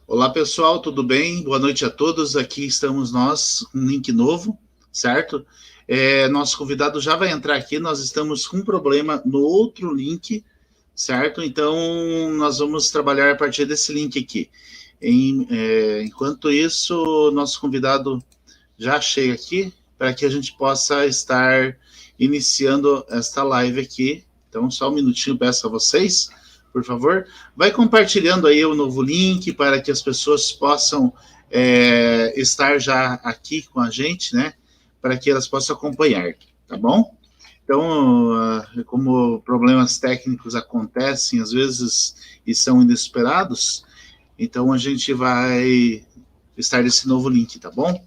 Olá pessoal, tudo bem? Boa noite a todos. Aqui estamos nós, um link novo, certo? Nosso convidado já vai entrar aqui. Nós estamos com um problema no outro link, certo? Então nós vamos trabalhar a partir desse link aqui. Enquanto isso, nosso convidado já chega aqui para que a gente possa estar iniciando esta live aqui. Então, só um minutinho, peço a vocês, por favor. Vai compartilhando aí o novo link para que as pessoas possam estar já aqui com a gente, né? Para que elas possam acompanhar, tá bom? Então, como problemas técnicos acontecem às vezes e são inesperados, então a gente vai estar nesse novo link, tá bom?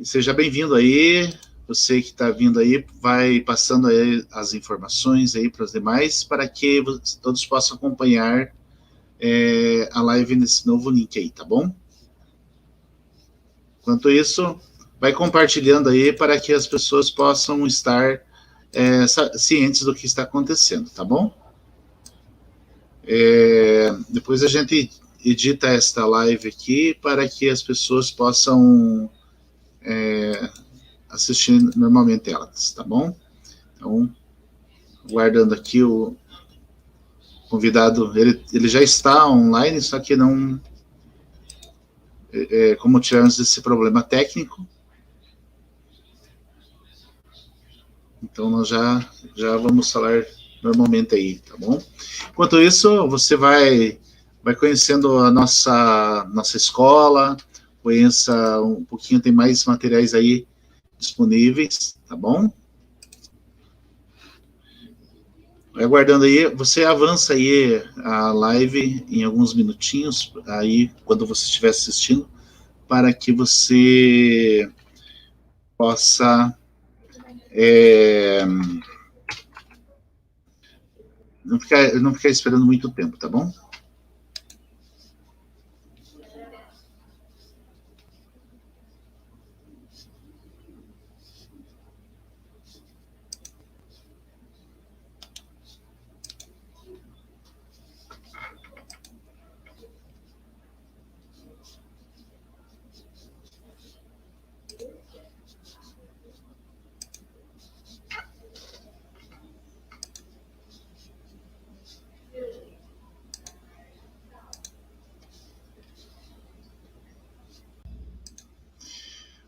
Seja bem-vindo aí. Você que está vindo aí, vai passando aí as informações aí para os demais, para que todos possam acompanhar a live nesse novo link aí, tá bom? Enquanto isso, vai compartilhando aí para que as pessoas possam estar cientes do que está acontecendo, tá bom? Depois a gente edita esta live aqui para que as pessoas possam assistir normalmente elas, tá bom? Então, guardando aqui o convidado, ele já está online, só que não, como tivemos esse problema técnico, então nós já vamos falar normalmente aí, tá bom? Enquanto isso, você vai conhecendo a nossa escola, conheça um pouquinho, tem mais materiais aí disponíveis, tá bom? Aguardando aí, você avança aí a live em alguns minutinhos, aí quando você estiver assistindo, para que você possa não ficar esperando muito tempo, tá bom?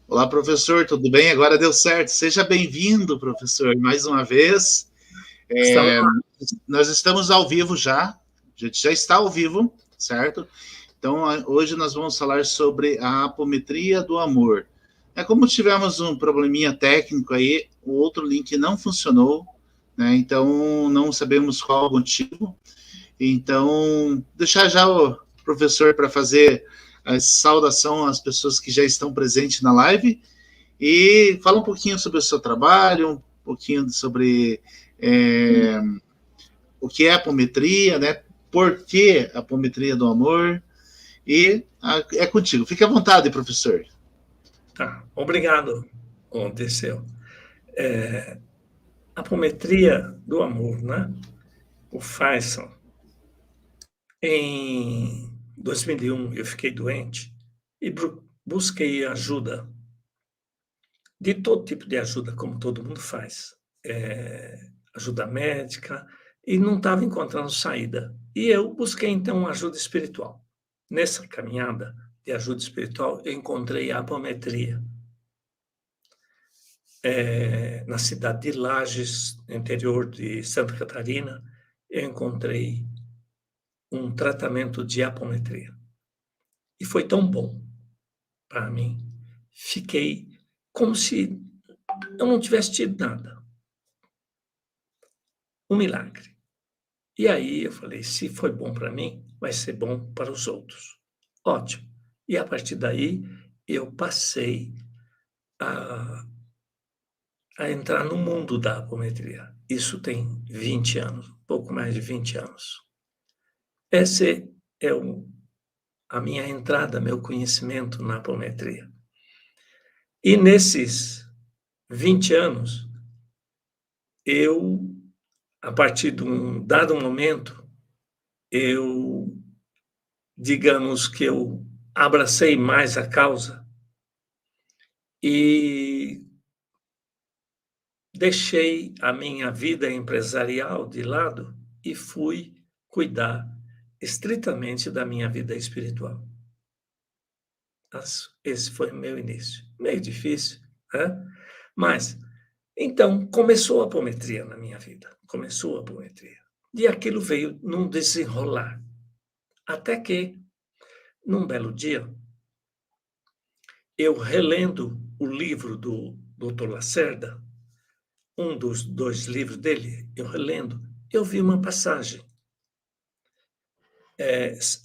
Olá, professor, tudo bem? Agora deu certo. Seja bem-vindo, professor, mais uma vez. Nós estamos ao vivo já, a gente já está ao vivo, certo? Então, hoje nós vamos falar sobre a apometria do amor. Como tivemos um probleminha técnico aí, o outro link não funcionou, né? Então, não sabemos qual o motivo. Então, deixar já o professor para fazer a saudação às pessoas que já estão presentes na live e fala um pouquinho sobre o seu trabalho, um pouquinho sobre o que é apometria, né? Por que a apometria do amor? E é contigo. Fique à vontade, professor. Tá, obrigado, Teseu. Apometria do amor, né? O Faisal. Em 2001, eu fiquei doente e busquei ajuda, de todo tipo de ajuda, como todo mundo faz. Ajuda médica, e não estava encontrando saída. E eu busquei, então, ajuda espiritual. Nessa caminhada de ajuda espiritual, eu encontrei a apometria. Na cidade de Lages, interior de Santa Catarina, eu encontrei um tratamento de apometria. E foi tão bom para mim. Fiquei como se eu não tivesse tido nada. Um milagre. E aí eu falei, se foi bom para mim, vai ser bom para os outros. Ótimo. E a partir daí, eu passei a entrar no mundo da apometria. Isso tem 20 anos, pouco mais de 20 anos. Essa é a minha entrada, meu conhecimento na apometria. E nesses 20 anos, eu, a partir de um dado momento, eu digamos que eu abracei mais a causa e deixei a minha vida empresarial de lado e fui cuidar estritamente da minha vida espiritual. Esse foi o meu início. Meio difícil, né? Mas, então, começou a apometria na minha vida. Começou a apometria. E aquilo veio num desenrolar. Até que, num belo dia, eu relendo o livro do Dr. Lacerda, um dos 2 livros dele, eu relendo, eu vi uma passagem.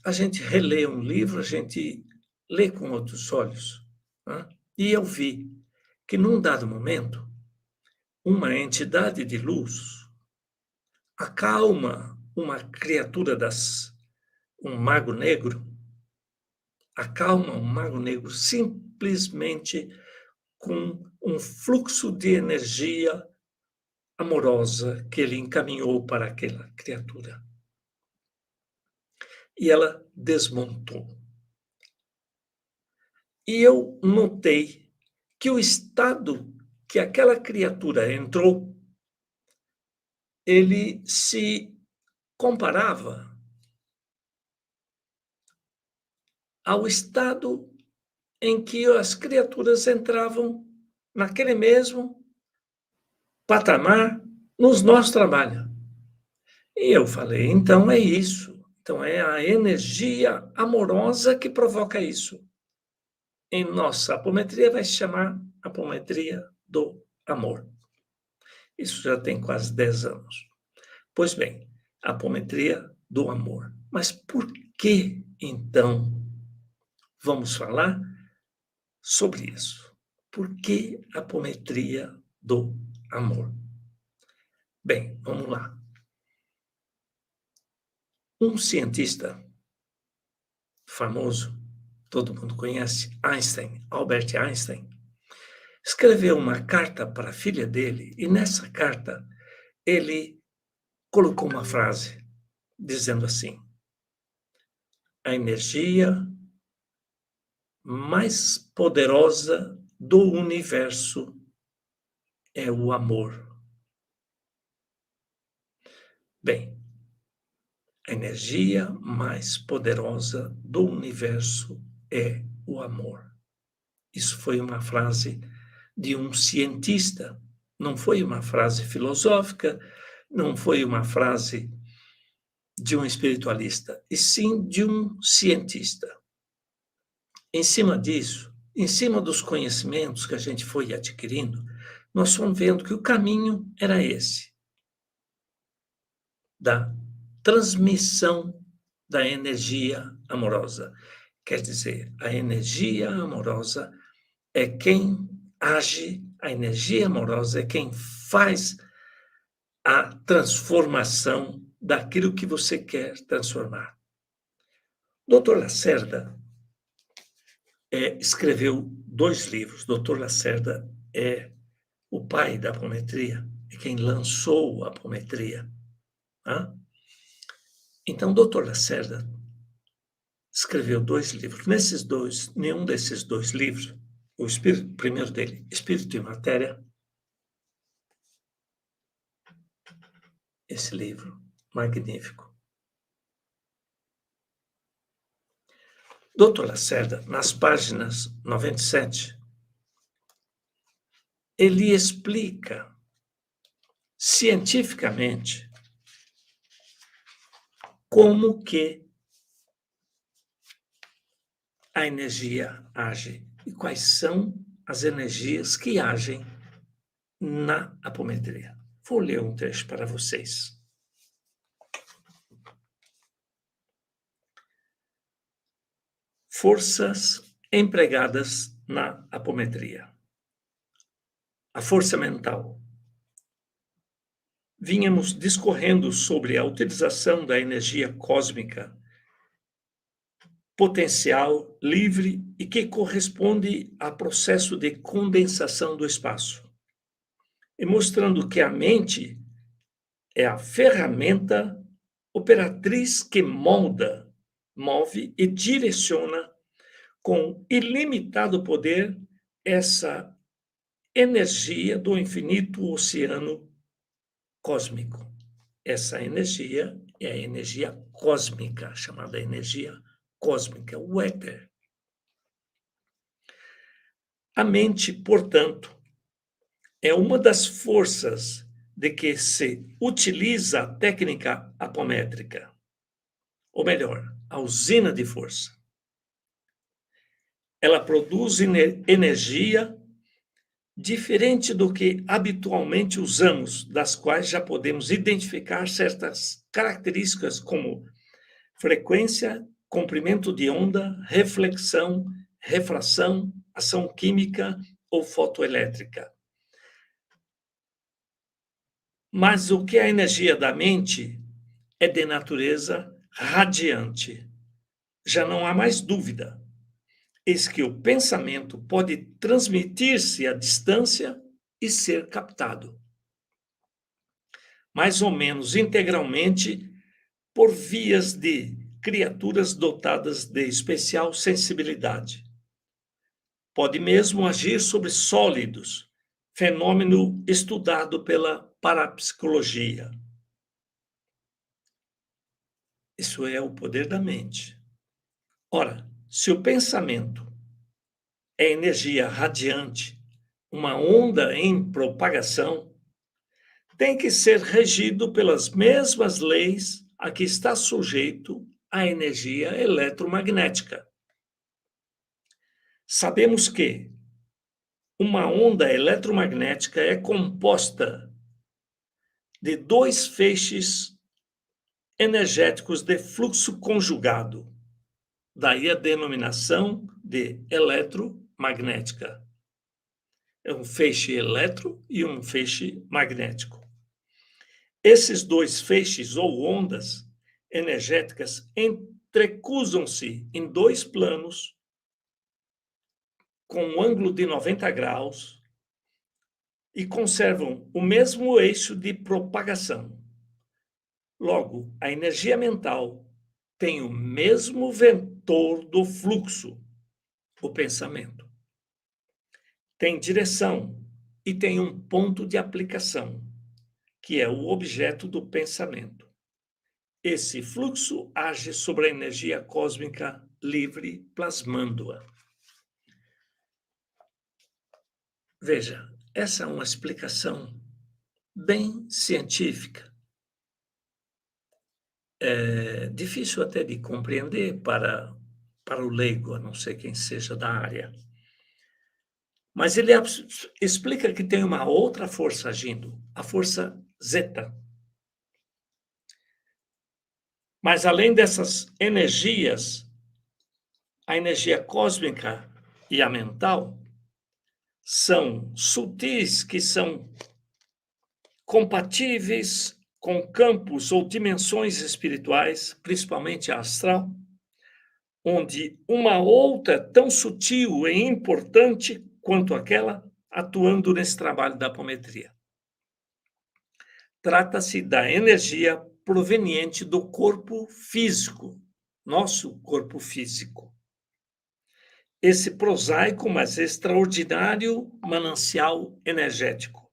A gente relê um livro, a gente lê com outros olhos, né? E eu vi que, num dado momento, uma entidade de luz acalma uma criatura um mago negro, acalma um mago negro simplesmente com um fluxo de energia amorosa que ele encaminhou para aquela criatura. E ela desmontou. E eu notei que o estado que aquela criatura entrou, ele se comparava ao estado em que as criaturas entravam naquele mesmo patamar nos nossos trabalhos. E eu falei, então é isso. Então é a energia amorosa que provoca isso. Em nossa apometria vai se chamar apometria do amor. Isso já tem quase 10 anos. Pois bem, apometria do amor. Mas por que, então, vamos falar sobre isso? Por que apometria do amor? Bem, vamos lá. Um cientista famoso, todo mundo conhece, Einstein, Albert Einstein, escreveu uma carta para a filha dele e nessa carta ele colocou uma frase dizendo assim: a energia mais poderosa do universo é o amor. Bem, a energia mais poderosa do universo é o amor. Isso foi uma frase de um cientista, não foi uma frase filosófica, não foi uma frase de um espiritualista, e sim de um cientista. Em cima disso, em cima dos conhecimentos que a gente foi adquirindo, nós fomos vendo que o caminho era esse, da transmissão da energia amorosa. Quer dizer, a energia amorosa é quem age, a energia amorosa é quem faz a transformação daquilo que você quer transformar. Dr. Lacerda escreveu 2 livros. Dr. Lacerda é o pai da apometria, é quem lançou a apometria. Tá? Então, Dr. Lacerda escreveu 2 livros. Nenhum desses 2 livros, o primeiro dele, Espírito e Matéria, esse livro magnífico. Dr. Lacerda, nas páginas 97, ele explica cientificamente como que a energia age e quais são as energias que agem na apometria. Vou ler um trecho para vocês. Forças empregadas na apometria. A força mental. Vínhamos discorrendo sobre a utilização da energia cósmica potencial, livre e que corresponde a processo de condensação do espaço, e mostrando que a mente é a ferramenta operatriz que molda move e direciona com ilimitado poder essa energia do infinito oceano cósmico. Essa energia é a energia cósmica, chamada energia cósmica, o éter. A mente, portanto, é uma das forças de que se utiliza a técnica apométrica, ou melhor, a usina de força. Ela produz energia diferente do que habitualmente usamos, das quais já podemos identificar certas características como frequência, comprimento de onda, reflexão, refração, ação química ou fotoelétrica. Mas o que é a energia da mente é de natureza radiante. Já não há mais dúvida. Eis que o pensamento pode transmitir-se à distância e ser captado, mais ou menos integralmente, por vias de criaturas dotadas de especial sensibilidade. Pode mesmo agir sobre sólidos, fenômeno estudado pela parapsicologia. Isso é o poder da mente. Ora, se o pensamento é energia radiante, uma onda em propagação, tem que ser regido pelas mesmas leis a que está sujeito a energia eletromagnética. Sabemos que uma onda eletromagnética é composta de dois feixes energéticos de fluxo conjugado. Daí a denominação de eletromagnética. É um feixe eletro e um feixe magnético. Esses dois feixes ou ondas energéticas entrecruzam-se em dois planos com um ângulo de 90 graus e conservam o mesmo eixo de propagação. Logo, a energia mental tem o mesmo vetor do fluxo, o pensamento. Tem direção e tem um ponto de aplicação, que é o objeto do pensamento. Esse fluxo age sobre a energia cósmica livre, plasmando-a. Veja, essa é uma explicação bem científica. É difícil até de compreender para o leigo, a não ser quem seja da área. Mas ele explica que tem uma outra força agindo, a força zeta. Mas além dessas energias, a energia cósmica e a mental são sutis, que são compatíveis com campos ou dimensões espirituais, principalmente a astral, onde uma outra tão sutil e importante quanto aquela atuando nesse trabalho da apometria. Trata-se da energia proveniente do corpo físico, nosso corpo físico. Esse prosaico, mas extraordinário manancial energético.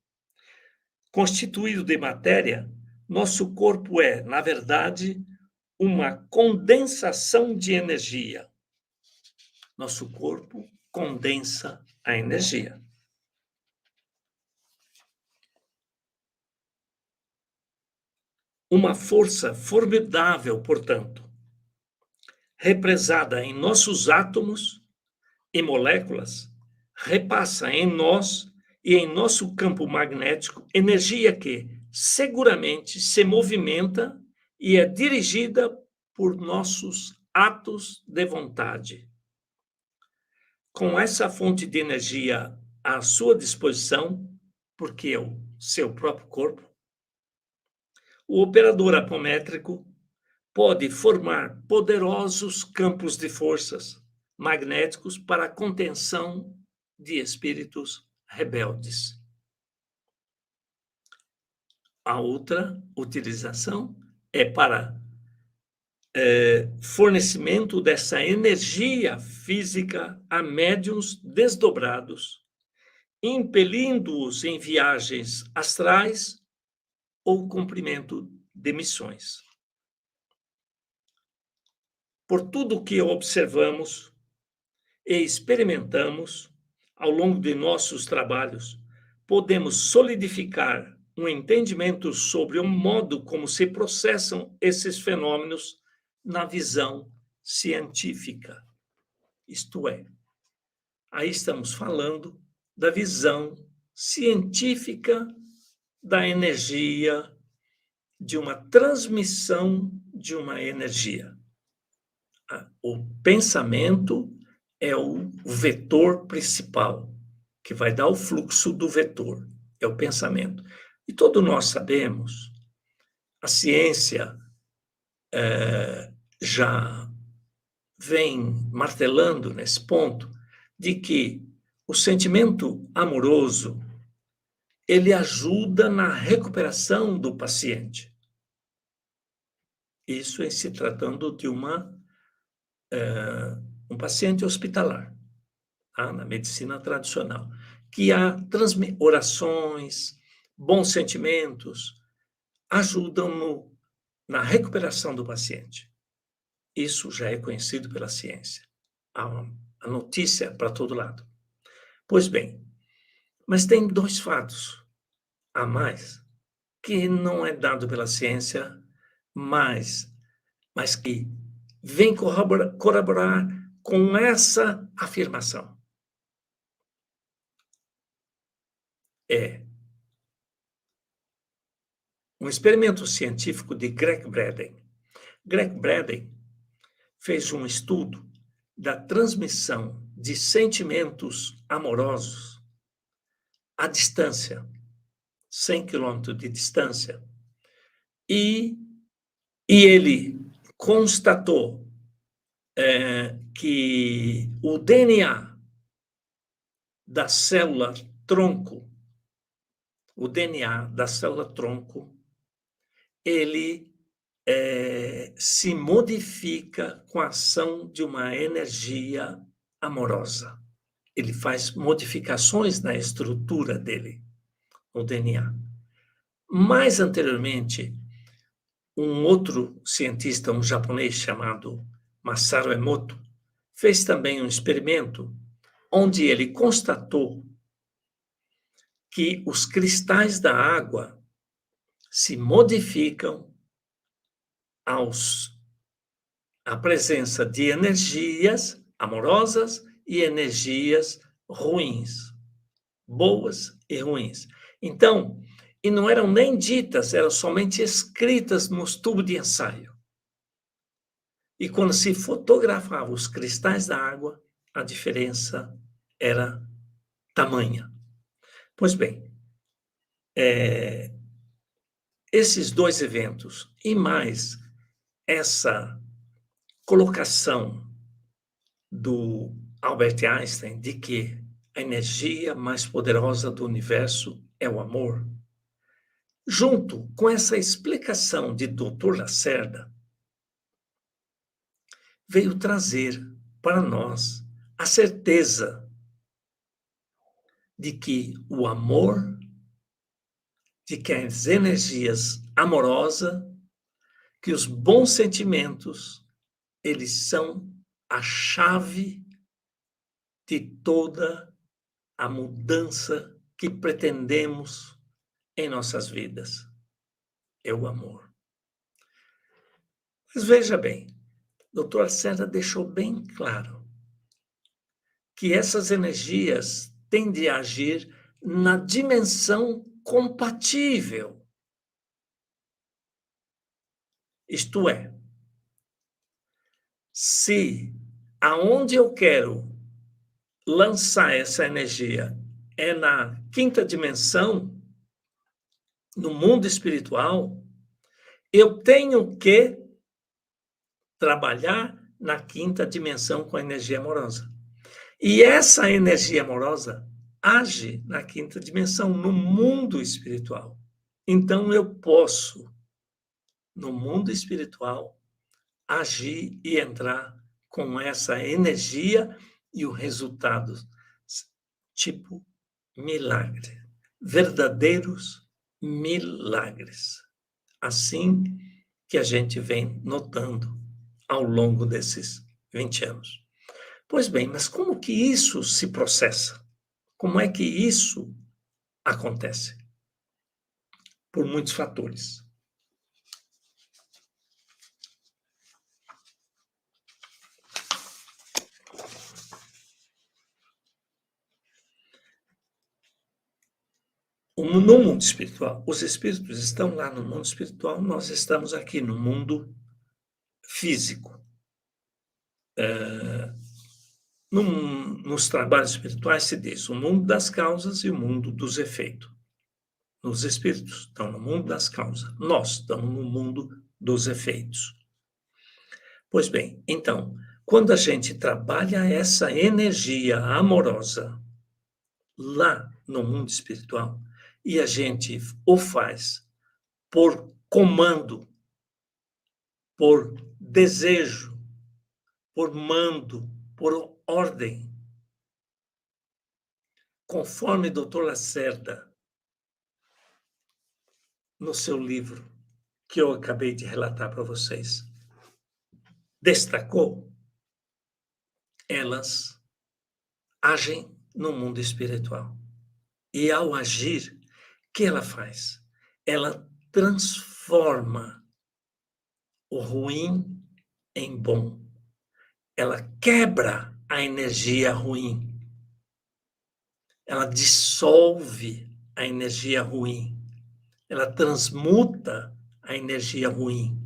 Constituído de matéria, nosso corpo é, na verdade, uma condensação de energia. Nosso corpo condensa a energia. Uma força formidável, portanto, represada em nossos átomos e moléculas, repassa em nós e em nosso campo magnético energia que seguramente se movimenta e é dirigida por nossos atos de vontade. Com essa fonte de energia à sua disposição, porque é o seu próprio corpo, o operador apométrico pode formar poderosos campos de forças magnéticos para a contenção de espíritos rebeldes. A outra utilização é para fornecimento dessa energia física a médiuns desdobrados, impelindo-os em viagens astrais ou cumprimento de missões. Por tudo que observamos e experimentamos ao longo de nossos trabalhos, podemos solidificar um entendimento sobre o modo como se processam esses fenômenos na visão científica. Isto é, aí estamos falando da visão científica da energia, de uma transmissão de uma energia. O pensamento é o vetor principal, que vai dar o fluxo do vetor, é o pensamento. E todos nós sabemos, a ciência já vem martelando nesse ponto, de que o sentimento amoroso, ele ajuda na recuperação do paciente. Isso em se tratando de um paciente hospitalar, tá? Na medicina tradicional, que há orações, bons sentimentos, ajudam na recuperação do paciente. Isso já é conhecido pela ciência. Há a notícia para todo lado. Pois bem, mas tem 2 fatos a mais que não é dado pela ciência, mas que vem corroborar com essa afirmação. É um experimento científico de Greg Braden. Greg Braden fez um estudo da transmissão de sentimentos amorosos à distância, 100 quilômetros de distância, e ele constatou que o DNA da célula tronco, ele se modifica com a ação de uma energia amorosa. Ele faz modificações na estrutura dele, no DNA. Mais anteriormente, um outro cientista, um japonês chamado Masaru Emoto, fez também um experimento onde ele constatou que os cristais da água se modificam à presença de energias amorosas e energias ruins, boas e ruins. Então, e não eram nem ditas, eram somente escritas nos tubos de ensaio. E quando se fotografava os cristais da água, a diferença era tamanha. Pois bem, esses 2 eventos e mais essa colocação do Albert Einstein de que a energia mais poderosa do universo é o amor, junto com essa explicação de Dr. Lacerda, veio trazer para nós a certeza de que o amor, de que as energias amorosas, que os bons sentimentos, eles são a chave de toda a mudança que pretendemos em nossas vidas. É o amor. Mas veja bem, Dr. Lacerda deixou bem claro que essas energias tendem a agir na dimensão compatível. Isto é, se aonde eu quero lançar essa energia é na 5ª dimensão, no mundo espiritual, eu tenho que trabalhar na 5ª dimensão com a energia amorosa. E essa energia amorosa age na 5ª dimensão, no mundo espiritual. Então, eu posso, no mundo espiritual, agir e entrar com essa energia e o resultado, tipo milagre, verdadeiros milagres. Assim que a gente vem notando ao longo desses 20 anos. Pois bem, mas como que isso se processa? Como é que isso acontece? Por muitos fatores. No mundo espiritual, os espíritos estão lá no mundo espiritual, nós estamos aqui no mundo físico. Nos trabalhos espirituais se diz o mundo das causas e o mundo dos efeitos. Os espíritos estão no mundo das causas, nós estamos no mundo dos efeitos. Pois bem, então, quando a gente trabalha essa energia amorosa lá no mundo espiritual, e a gente o faz por comando, por desejo, por mando, por ordem, conforme o Dr. Lacerda, no seu livro, que eu acabei de relatar para vocês, destacou, elas agem no mundo espiritual. E ao agir, o que ela faz? Ela transforma o ruim em bom. Ela quebra a energia ruim. Ela dissolve a energia ruim. Ela transmuta a energia ruim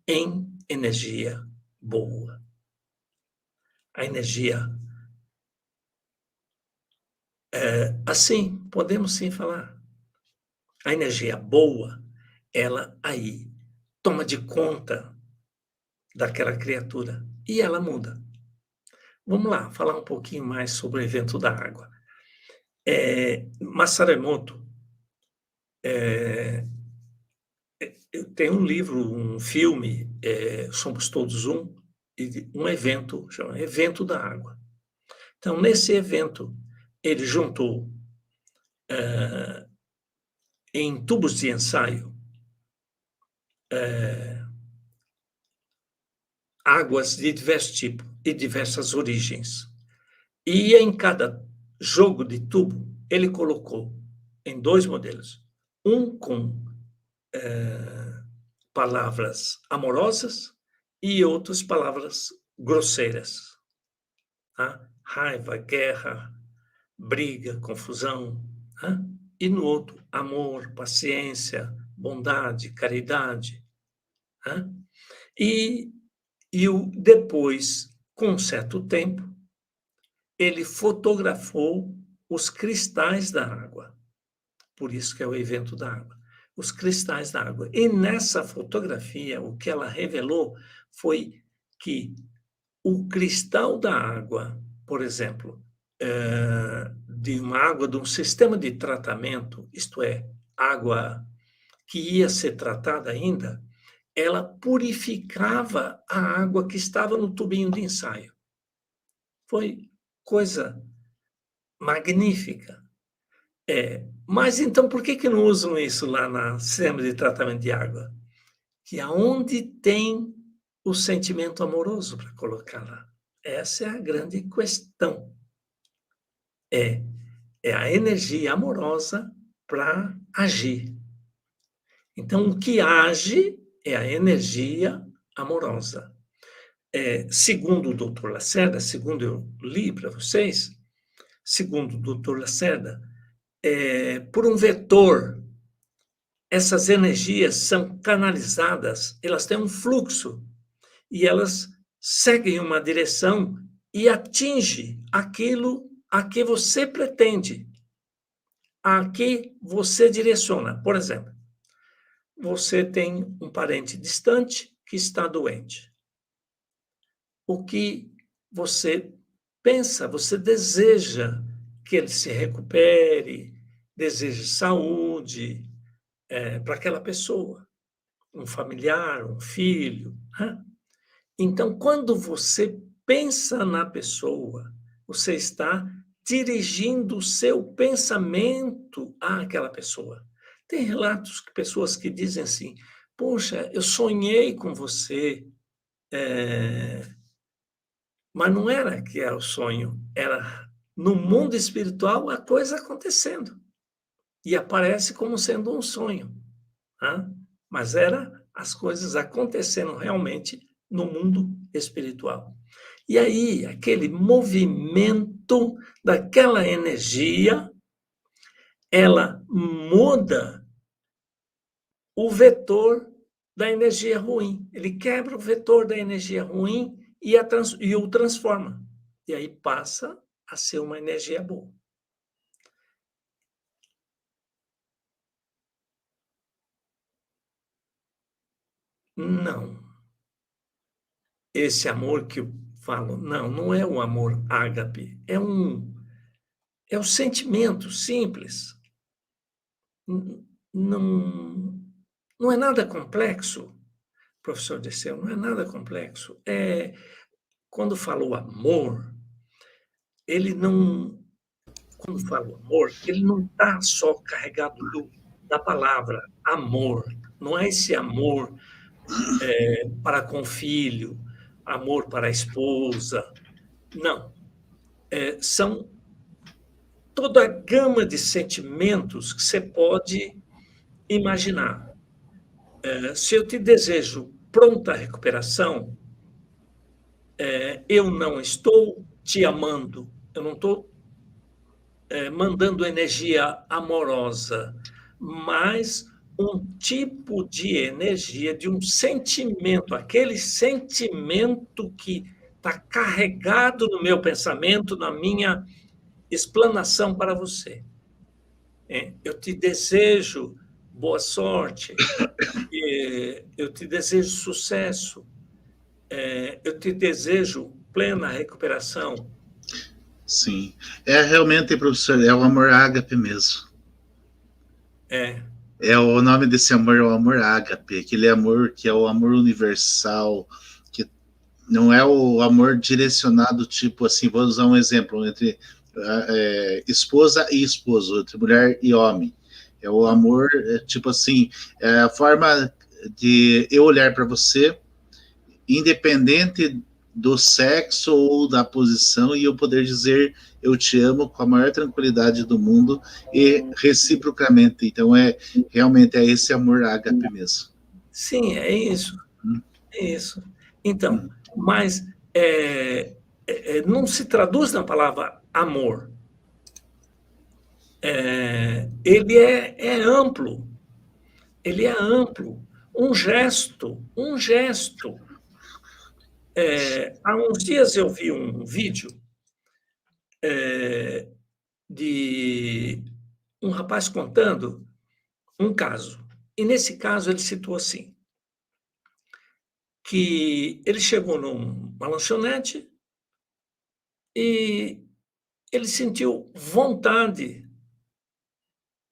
em energia boa. A energia assim, podemos sim falar. A energia boa, ela aí toma de conta daquela criatura e ela muda. Vamos lá, falar um pouquinho mais sobre o evento da água. Masaru Emoto, tem um livro, um filme, Somos Todos Um, e um evento, chama Evento da Água. Então, nesse evento, ele juntou em tubos de ensaio águas de diversos tipos e diversas origens. E em cada jogo de tubo, ele colocou em 2 modelos. Um com palavras amorosas e outras palavras grosseiras. Tá? Raiva, guerra, briga, confusão. Tá? E no outro, amor, paciência, bondade, caridade. Tá? E depois, com um certo tempo, ele fotografou os cristais da água. Por isso que é o evento da água. Os cristais da água. E nessa fotografia, o que ela revelou foi que o cristal da água, por exemplo, de uma água de um sistema de tratamento, isto é, água que ia ser tratada ainda, ela purificava a água que estava no tubinho de ensaio. Foi coisa magnífica. Mas então por que não usam isso lá no sistema de tratamento de água? Que aonde tem o sentimento amoroso para colocar lá. Essa é a grande questão. É a energia amorosa para agir. Então, o que age é a energia amorosa. Segundo o Dr. Lacerda, segundo eu li para vocês, segundo o Dr. Lacerda, por um vetor, essas energias são canalizadas, elas têm um fluxo e elas seguem uma direção e atingem aquilo a que você pretende, a que você direciona. Por exemplo, você tem um parente distante que está doente. O que você pensa, você deseja que ele se recupere, deseja saúde para aquela pessoa, um familiar, um filho. Né? Então, quando você pensa na pessoa, você está dirigindo o seu pensamento àquela pessoa. Tem relatos de pessoas que dizem assim: "Poxa, eu sonhei com você, mas não era que era o sonho, era no mundo espiritual a coisa acontecendo, e aparece como sendo um sonho", né, mas era as coisas acontecendo realmente no mundo espiritual. E aí, aquele movimento daquela energia, ela muda o vetor da energia ruim. Ele quebra o vetor da energia ruim e o transforma. E aí passa a ser uma energia boa. Não. Esse amor que eu falo, não é o amor ágape, é o sentimento simples. Não, não é nada complexo, professor Dirceu, não é nada complexo. Quando fala o amor, ele não quando fala o amor, ele não está só carregado da palavra amor. Não é esse amor para com o filho, amor para a esposa. Não. São toda a gama de sentimentos que você pode imaginar. Se eu te desejo pronta recuperação, eu não estou te amando, eu não estou mandando energia amorosa, mas um tipo de energia, de um sentimento, aquele sentimento que está carregado no meu pensamento, na minha explanação para você. Eu te desejo boa sorte, eu te desejo sucesso, eu te desejo plena recuperação. Sim. É realmente, professor, é o amor ágape mesmo. É o nome desse amor, é o amor ágape, aquele amor que é o amor universal, que não é o amor direcionado, tipo assim, vou usar um exemplo, entre esposa e esposo, entre mulher e homem. É o amor, tipo assim, é a forma de eu olhar para você, independente do sexo ou da posição, e eu poder dizer eu te amo com a maior tranquilidade do mundo e reciprocamente. Então realmente é esse amor ágape mesmo. Sim, é isso. É isso. Então, mas não se traduz na palavra amor. Ele é amplo. Ele é amplo. Um gesto. Há uns dias eu vi um vídeo de um rapaz contando um caso. E nesse caso ele citou assim, que ele chegou numa lanchonete e ele sentiu vontade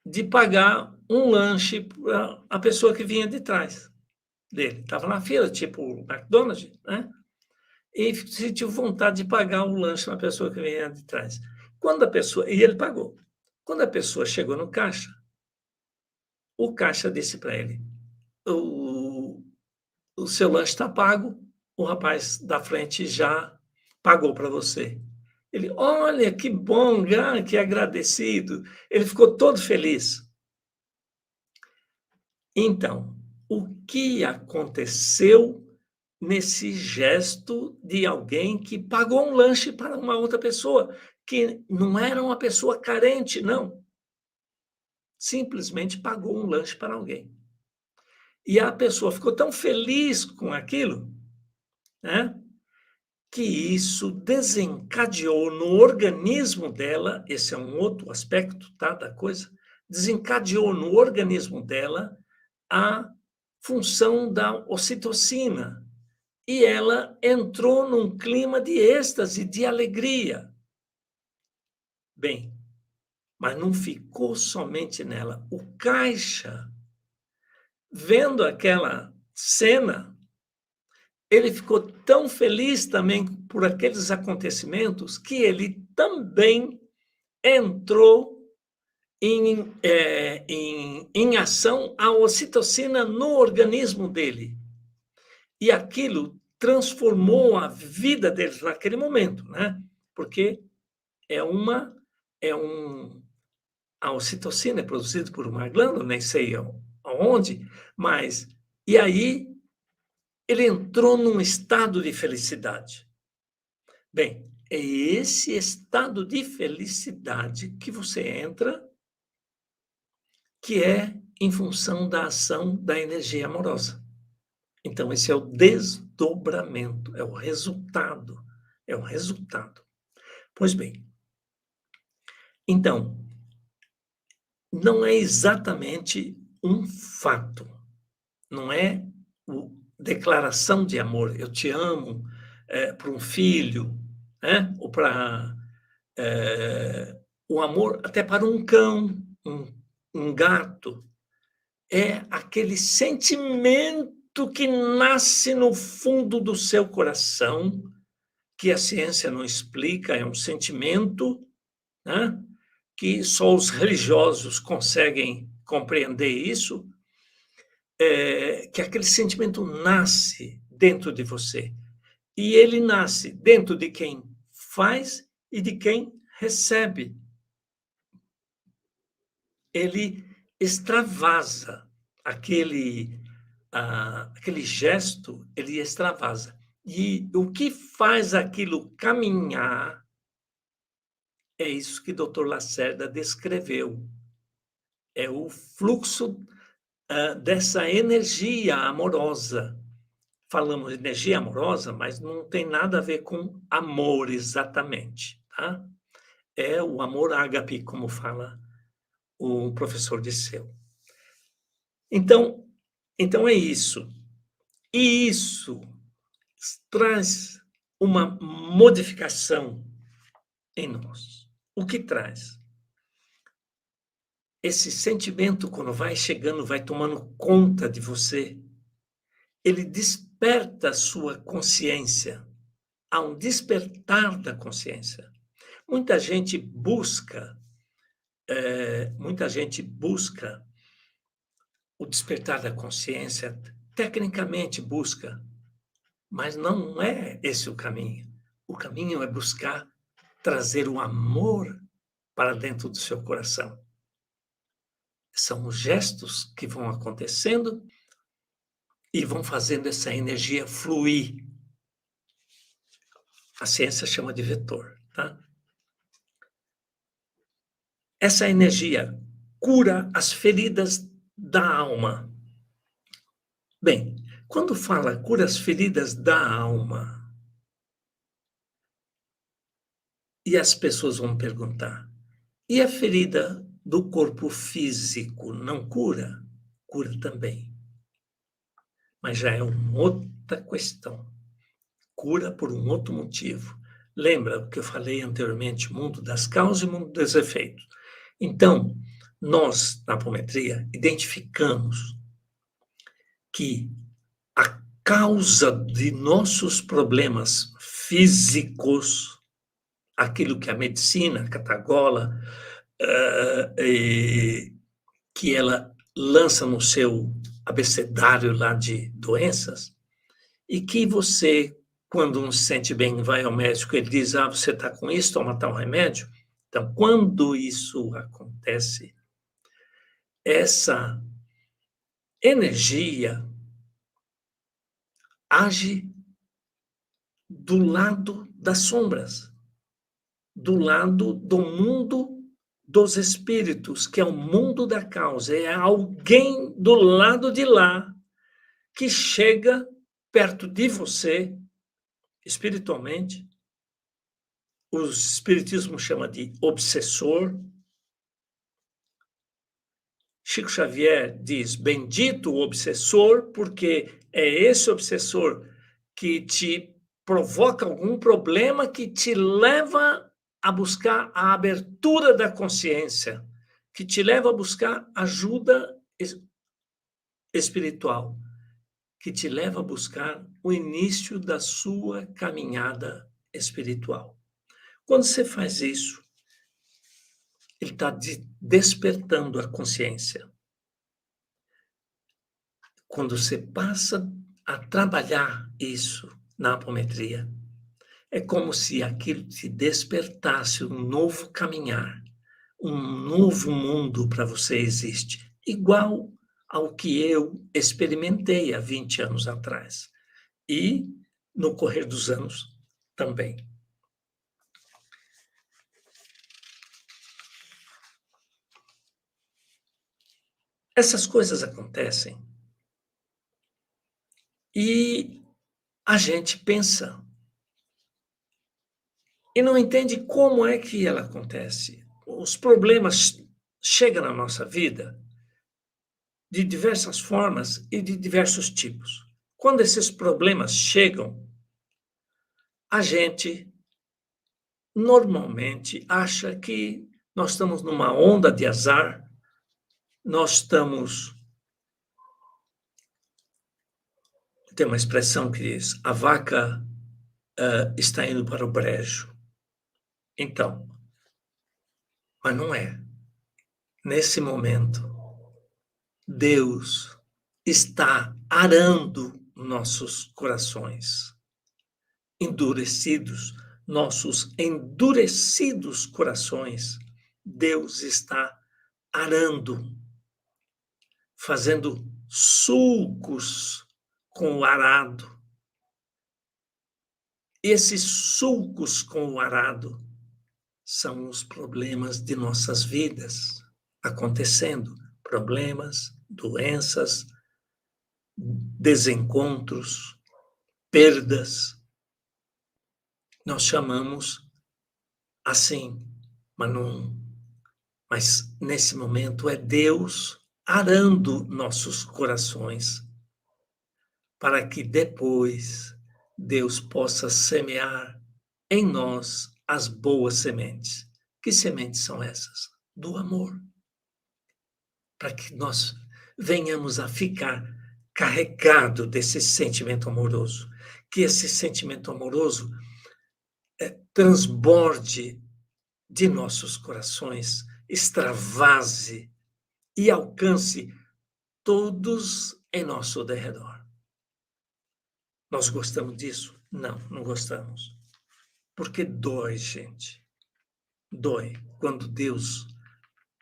de pagar um lanche para a pessoa que vinha de trás dele. Estava na fila, tipo o McDonald's, né? E sentiu vontade de pagar um lanche para a pessoa que vinha de trás. E ele pagou. Quando a pessoa chegou no caixa, o caixa disse para ele: o, o seu lanche está pago, o rapaz da frente já pagou para você. Ele, olha, que bom, que agradecido. Ele ficou todo feliz. Então, o que aconteceu nesse gesto de alguém que pagou um lanche para uma outra pessoa, que não era uma pessoa carente, não. Simplesmente pagou um lanche para alguém. E a pessoa ficou tão feliz com aquilo, né, que isso desencadeou no organismo dela, esse é um outro aspecto, tá, da coisa, desencadeou no organismo dela a função da ocitocina. E ela entrou num clima de êxtase, de alegria. Bem, mas não ficou somente nela. O caixa, vendo aquela cena, ele ficou tão feliz também por aqueles acontecimentos que ele também entrou em ação a ocitocina no organismo dele. E aquilo transformou a vida deles naquele momento, né? Porque a ocitocina é produzida por uma glândula, nem sei aonde, mas... E aí ele entrou num estado de felicidade. Bem, é esse estado de felicidade que você entra, que é em função da ação da energia amorosa. Então, esse é o desdobramento, é o resultado. É o resultado. Pois bem, então, não é exatamente um fato, não é declaração de amor, eu te amo, para um filho, né? Ou para o amor até para um cão, um gato. É aquele sentimento que nasce no fundo do seu coração, que a ciência não explica, é um sentimento, né? Que só os religiosos conseguem compreender isso, que aquele sentimento nasce dentro de você. E ele nasce dentro de quem faz e de quem recebe. Ele extravasa aquele gesto, ele extravasa. E o que faz aquilo caminhar é isso que o Dr. Lacerda descreveu. É o fluxo dessa energia amorosa. Falamos de energia amorosa, mas não tem nada a ver com amor exatamente, tá? É o amor ágape, como fala o professor Disseu. Então é isso. E isso traz uma modificação em nós. O que traz? Esse sentimento, quando vai chegando, vai tomando conta de você, ele desperta a sua consciência. Há um despertar da consciência. Muita gente busca o despertar da consciência, tecnicamente busca, mas não é esse o caminho. O caminho é buscar trazer o amor para dentro do seu coração. São os gestos que vão acontecendo e vão fazendo essa energia fluir. A ciência chama de vetor, tá? Essa energia cura as feridas da alma. Bem, quando fala cura as feridas da alma, e as pessoas vão perguntar, e a ferida do corpo físico não cura? Cura também. Mas já é uma outra questão. Cura por um outro motivo. Lembra o que eu falei anteriormente, mundo das causas e mundo dos efeitos. Então, nós, na apometria, identificamos que a causa de nossos problemas físicos, aquilo que a medicina catagola, que ela lança no seu abecedário lá de doenças, e que você, quando não se sente bem, vai ao médico, ele diz, você está com isso, toma tal remédio. Então, quando isso acontece, essa energia age do lado das sombras, do lado do mundo dos espíritos, que é o mundo da causa. É alguém do lado de lá que chega perto de você, espiritualmente. O espiritismo chama de obsessor. Chico Xavier diz, bendito o obsessor, porque é esse obsessor que te provoca algum problema, que te leva a buscar a abertura da consciência, que te leva a buscar ajuda espiritual, que te leva a buscar o início da sua caminhada espiritual. Quando você faz isso, ele está despertando a consciência. Quando você passa a trabalhar isso na apometria, é como se aquilo te despertasse um novo caminhar, um novo mundo para você existe, igual ao que eu experimentei há 20 anos atrás. E, no correr dos anos, também. Essas coisas acontecem e a gente pensa e não entende como é que ela acontece. Os problemas chegam na nossa vida de diversas formas e de diversos tipos. Quando esses problemas chegam, a gente normalmente acha que nós estamos numa onda de azar, nós estamos. Tem uma expressão que diz: a vaca está indo para o brejo. Então, mas não é. Nesse momento, Deus está arando nossos corações endurecidos, nossos endurecidos corações. Deus está arando, fazendo sulcos com o arado. Esses sulcos com o arado são os problemas de nossas vidas acontecendo. Problemas, doenças, desencontros, perdas. Nós chamamos assim, mas nesse momento é Deus arando nossos corações para que depois Deus possa semear em nós as boas sementes. Que sementes são essas? Do amor. Para que nós venhamos a ficar carregado desse sentimento amoroso. Que esse sentimento amoroso transborde de nossos corações, extravase e alcance todos em nosso derredor. Nós gostamos disso? Não, não gostamos. Porque dói, gente. Dói. Quando Deus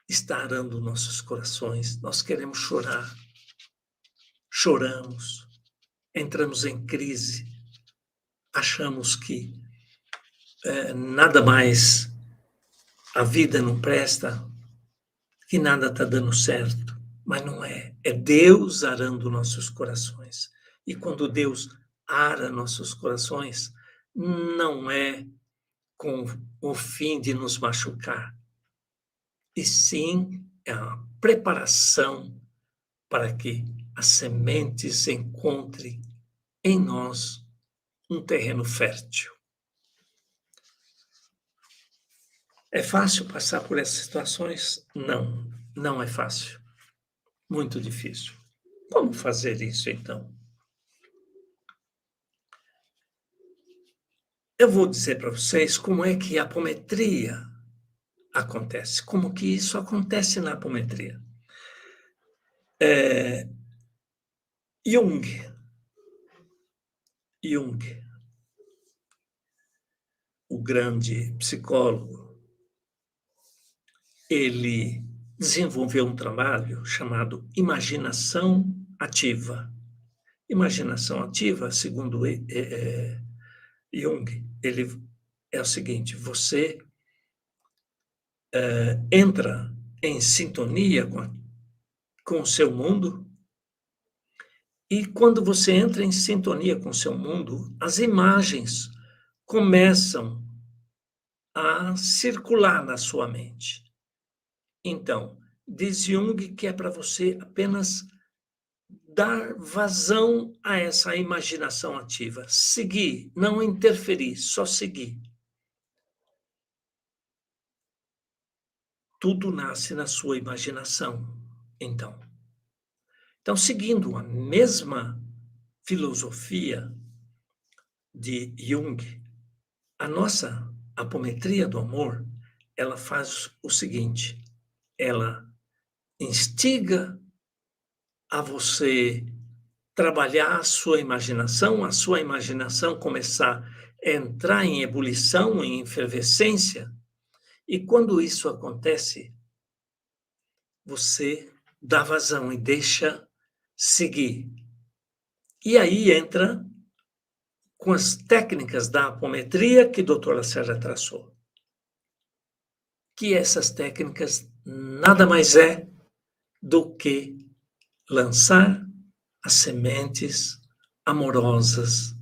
está arando nossos corações, nós queremos chorar. Choramos. Entramos em crise. Achamos que nada mais, a vida não presta, que nada está dando certo. Mas não é. É Deus arando nossos corações. E quando Deus ara nossos corações, não é com o fim de nos machucar, e sim é a preparação para que as sementes encontrem em nós um terreno fértil. É fácil passar por essas situações? Não, não é fácil. Muito difícil. Como fazer isso, então? Eu vou dizer para vocês como é que a apometria acontece, como que isso acontece na apometria. Jung, o grande psicólogo, ele desenvolveu um trabalho chamado imaginação ativa. Imaginação ativa, segundo Jung, ele é o seguinte: você entra em sintonia com o seu mundo, e quando você entra em sintonia com o seu mundo, as imagens começam a circular na sua mente. Então, diz Jung que é para você apenas dar vazão a essa imaginação ativa. Seguir, não interferir, só seguir. Tudo nasce na sua imaginação, então. Então, seguindo a mesma filosofia de Jung, a nossa apometria do amor, ela faz o seguinte: ela instiga a você trabalhar a sua imaginação começar a entrar em ebulição, em efervescência, e quando isso acontece, você dá vazão e deixa seguir. E aí entra com as técnicas da apometria que o Dr. Lacerda traçou. Que essas técnicas nada mais é do que lançar as sementes amorosas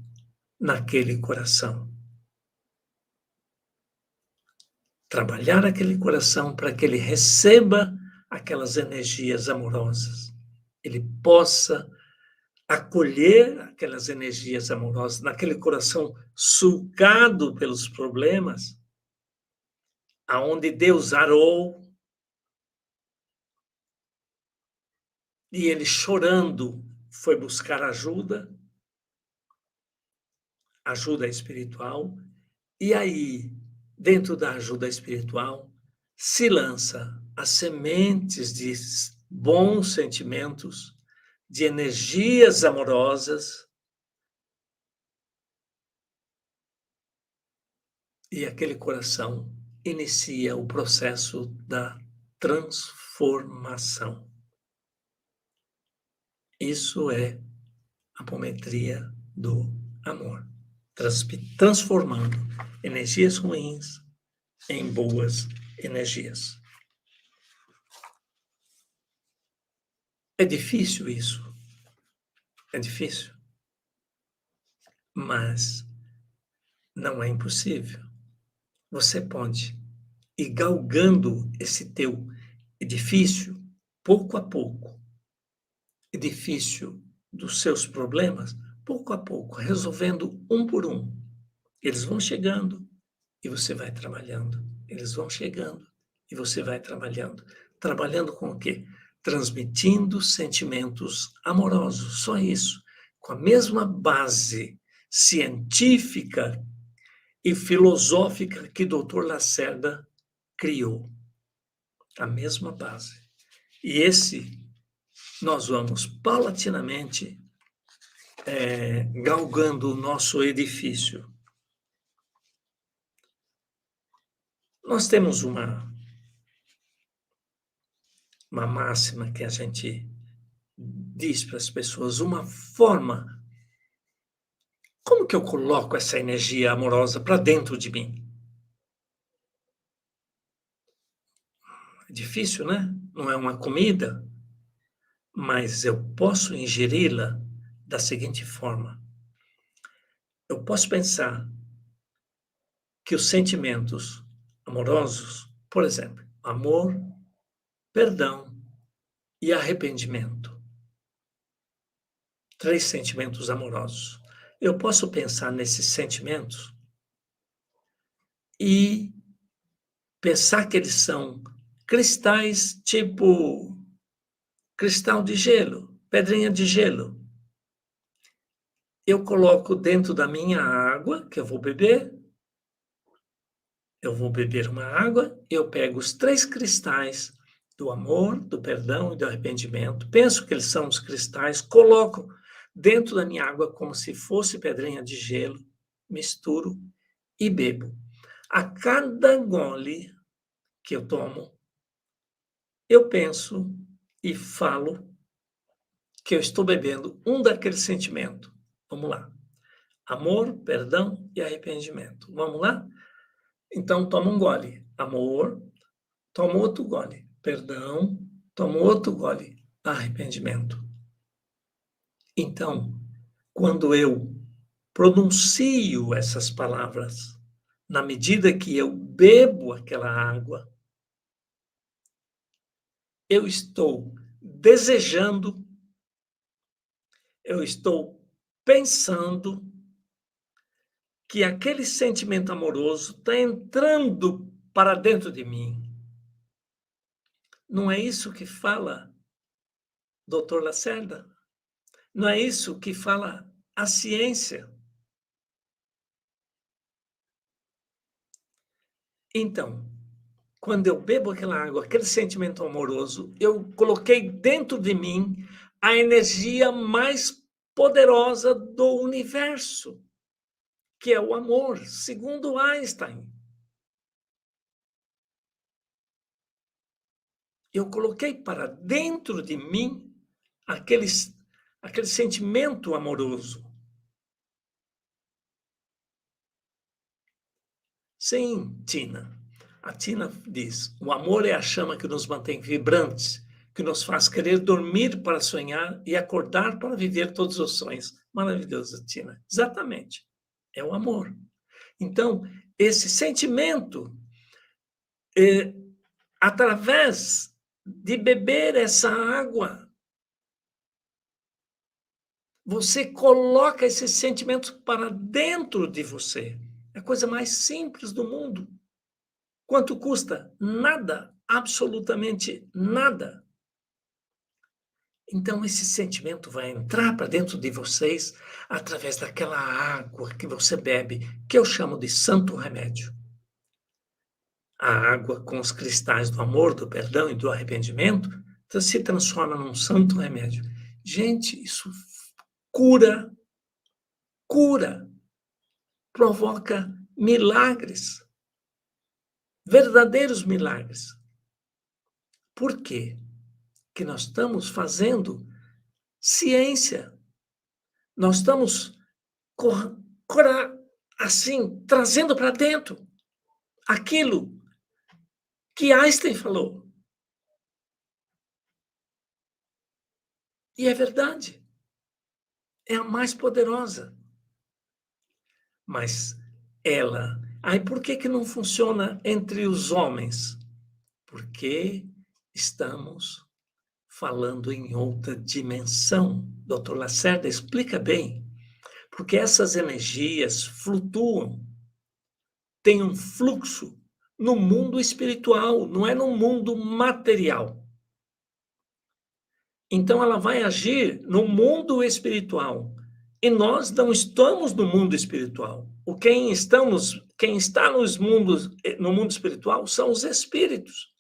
naquele coração. Trabalhar aquele coração para que ele receba aquelas energias amorosas. Ele possa acolher aquelas energias amorosas naquele coração sugado pelos problemas, aonde Deus arou, e ele chorando foi buscar ajuda espiritual, e aí, dentro da ajuda espiritual, se lança as sementes de bons sentimentos, de energias amorosas, e aquele coração inicia o processo da transformação. Isso é a apometria do amor, transformando energias ruins em boas energias. É difícil isso, é difícil, mas não é impossível. Você pode ir galgando esse teu edifício, pouco a pouco, edifício dos seus problemas, pouco a pouco, resolvendo um por um. Eles vão chegando e você vai trabalhando. Eles vão chegando e você vai trabalhando. Trabalhando com o quê? Transmitindo sentimentos amorosos, só isso. Com a mesma base científica e filosófica que Dr. Lacerda criou. A mesma base. E esse nós vamos paulatinamente galgando o nosso edifício. Nós temos uma máxima que a gente diz para as pessoas, uma forma. Como que eu coloco essa energia amorosa para dentro de mim? É difícil, né? Não é uma comida, mas eu posso ingeri-la da seguinte forma. Eu posso pensar que os sentimentos amorosos, por exemplo, amor, perdão e arrependimento. 3 sentimentos amorosos. Eu posso pensar nesses sentimentos e pensar que eles são cristais, tipo cristal de gelo, pedrinha de gelo. Eu coloco dentro da minha água, que eu vou beber uma água, eu pego os 3 cristais do amor, do perdão e do arrependimento, penso que eles são os cristais, coloco dentro da minha água como se fosse pedrinha de gelo, misturo e bebo. A cada gole que eu tomo, eu penso e falo que eu estou bebendo um daqueles sentimentos. Vamos lá. Amor, perdão e arrependimento. Vamos lá? Então, toma um gole. Amor, toma outro gole. Perdão, toma outro gole. Arrependimento. Então, quando eu pronuncio essas palavras, na medida que eu bebo aquela água, eu estou desejando, eu estou pensando que aquele sentimento amoroso está entrando para dentro de mim. Não é isso que fala Dr. Lacerda? Não é isso que fala a ciência. Então, quando eu bebo aquela água, aquele sentimento amoroso, eu coloquei dentro de mim a energia mais poderosa do universo, que é o amor, segundo Einstein. Eu coloquei para dentro de mim aquele sentimento amoroso. Sim, Tina. A Tina diz: o amor é a chama que nos mantém vibrantes, que nos faz querer dormir para sonhar e acordar para viver todos os sonhos. Maravilhoso, Tina. Exatamente. É o amor. Então, esse sentimento, através de beber essa água, você coloca esses sentimentos para dentro de você. É a coisa mais simples do mundo. Quanto custa? Nada, absolutamente nada. Então, esse sentimento vai entrar para dentro de vocês através daquela água que você bebe, que eu chamo de santo remédio. A água com os cristais do amor, do perdão e do arrependimento se transforma num santo remédio. Gente, isso cura, provoca milagres, verdadeiros milagres. Por quê? Que nós estamos fazendo ciência. Nós estamos assim, trazendo para dentro aquilo que Einstein falou. E é verdade. É a mais poderosa. Mas ela... Aí por que não funciona entre os homens? Porque estamos falando em outra dimensão. Dr. Lacerda explica bem. Porque essas energias flutuam, tem um fluxo no mundo espiritual, não é no mundo material. Então ela vai agir no mundo espiritual. E nós não estamos no mundo espiritual. Quem está no mundo espiritual são os espíritos.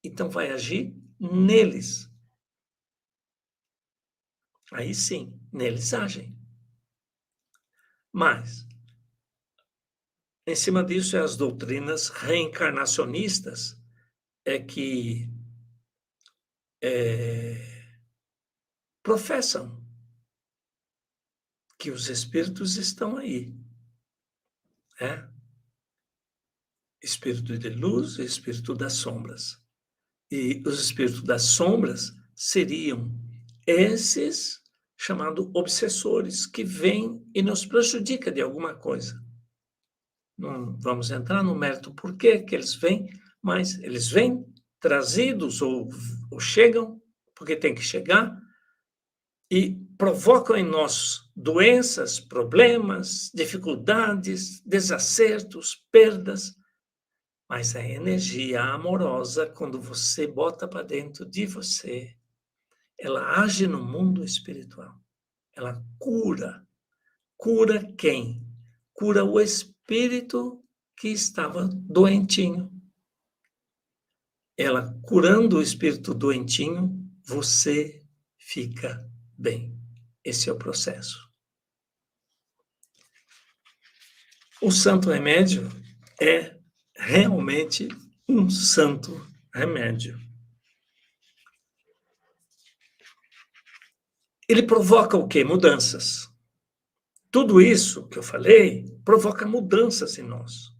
Então vai agir neles. Aí sim, neles agem. Mas, em cima disso, as doutrinas reencarnacionistas que professam que os espíritos estão aí. Espírito de luz e espírito das sombras. E os espíritos das sombras seriam esses chamados obsessores, que vêm e nos prejudicam de alguma coisa. Não vamos entrar no mérito por que eles vêm, mas eles vêm trazidos ou chegam, porque tem que chegar, e provocam em nós doenças, problemas, dificuldades, desacertos, perdas. Mas a energia amorosa, quando você bota para dentro de você, ela age no mundo espiritual. Ela cura. Cura quem? Cura o espírito que estava doentinho. Ela curando o espírito doentinho, você fica bem. Esse é o processo. O santo remédio é realmente um santo remédio. Ele provoca o quê? Mudanças. Tudo isso que eu falei provoca mudanças em nós.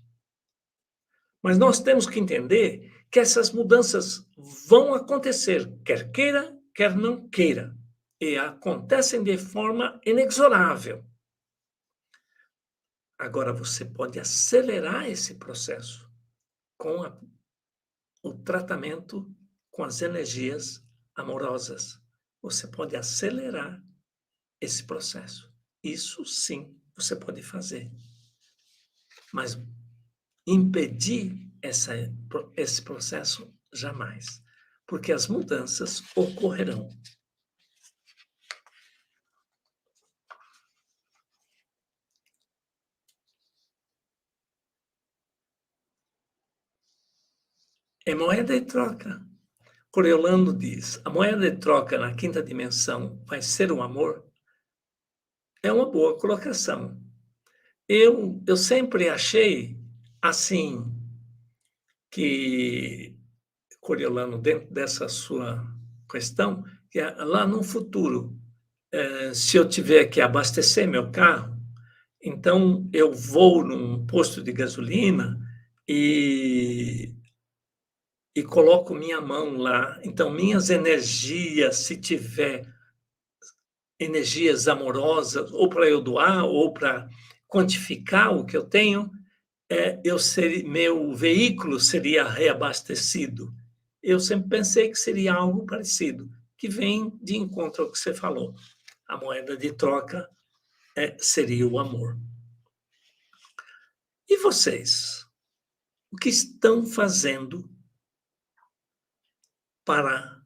Mas nós temos que entender que essas mudanças vão acontecer, quer queira, quer não queira. E acontecem de forma inexorável. Agora, você pode acelerar esse processo com o tratamento com as energias amorosas. Você pode acelerar esse processo. Isso sim você pode fazer. Mas impedir esse processo jamais. Porque as mudanças ocorrerão. É moeda de troca. Coriolano diz: a moeda de troca na quinta dimensão vai ser o amor? É uma boa colocação. Eu sempre achei assim que Coriolano, dentro dessa sua questão, que lá no futuro, se eu tiver que abastecer meu carro, então eu vou num posto de gasolina e coloco minha mão lá. Então, minhas energias, se tiver energias amorosas, ou para eu doar, ou para quantificar o que eu tenho, meu veículo seria reabastecido. Eu sempre pensei que seria algo parecido, que vem de encontro ao que você falou. A moeda de troca seria o amor. E vocês? O que estão fazendo para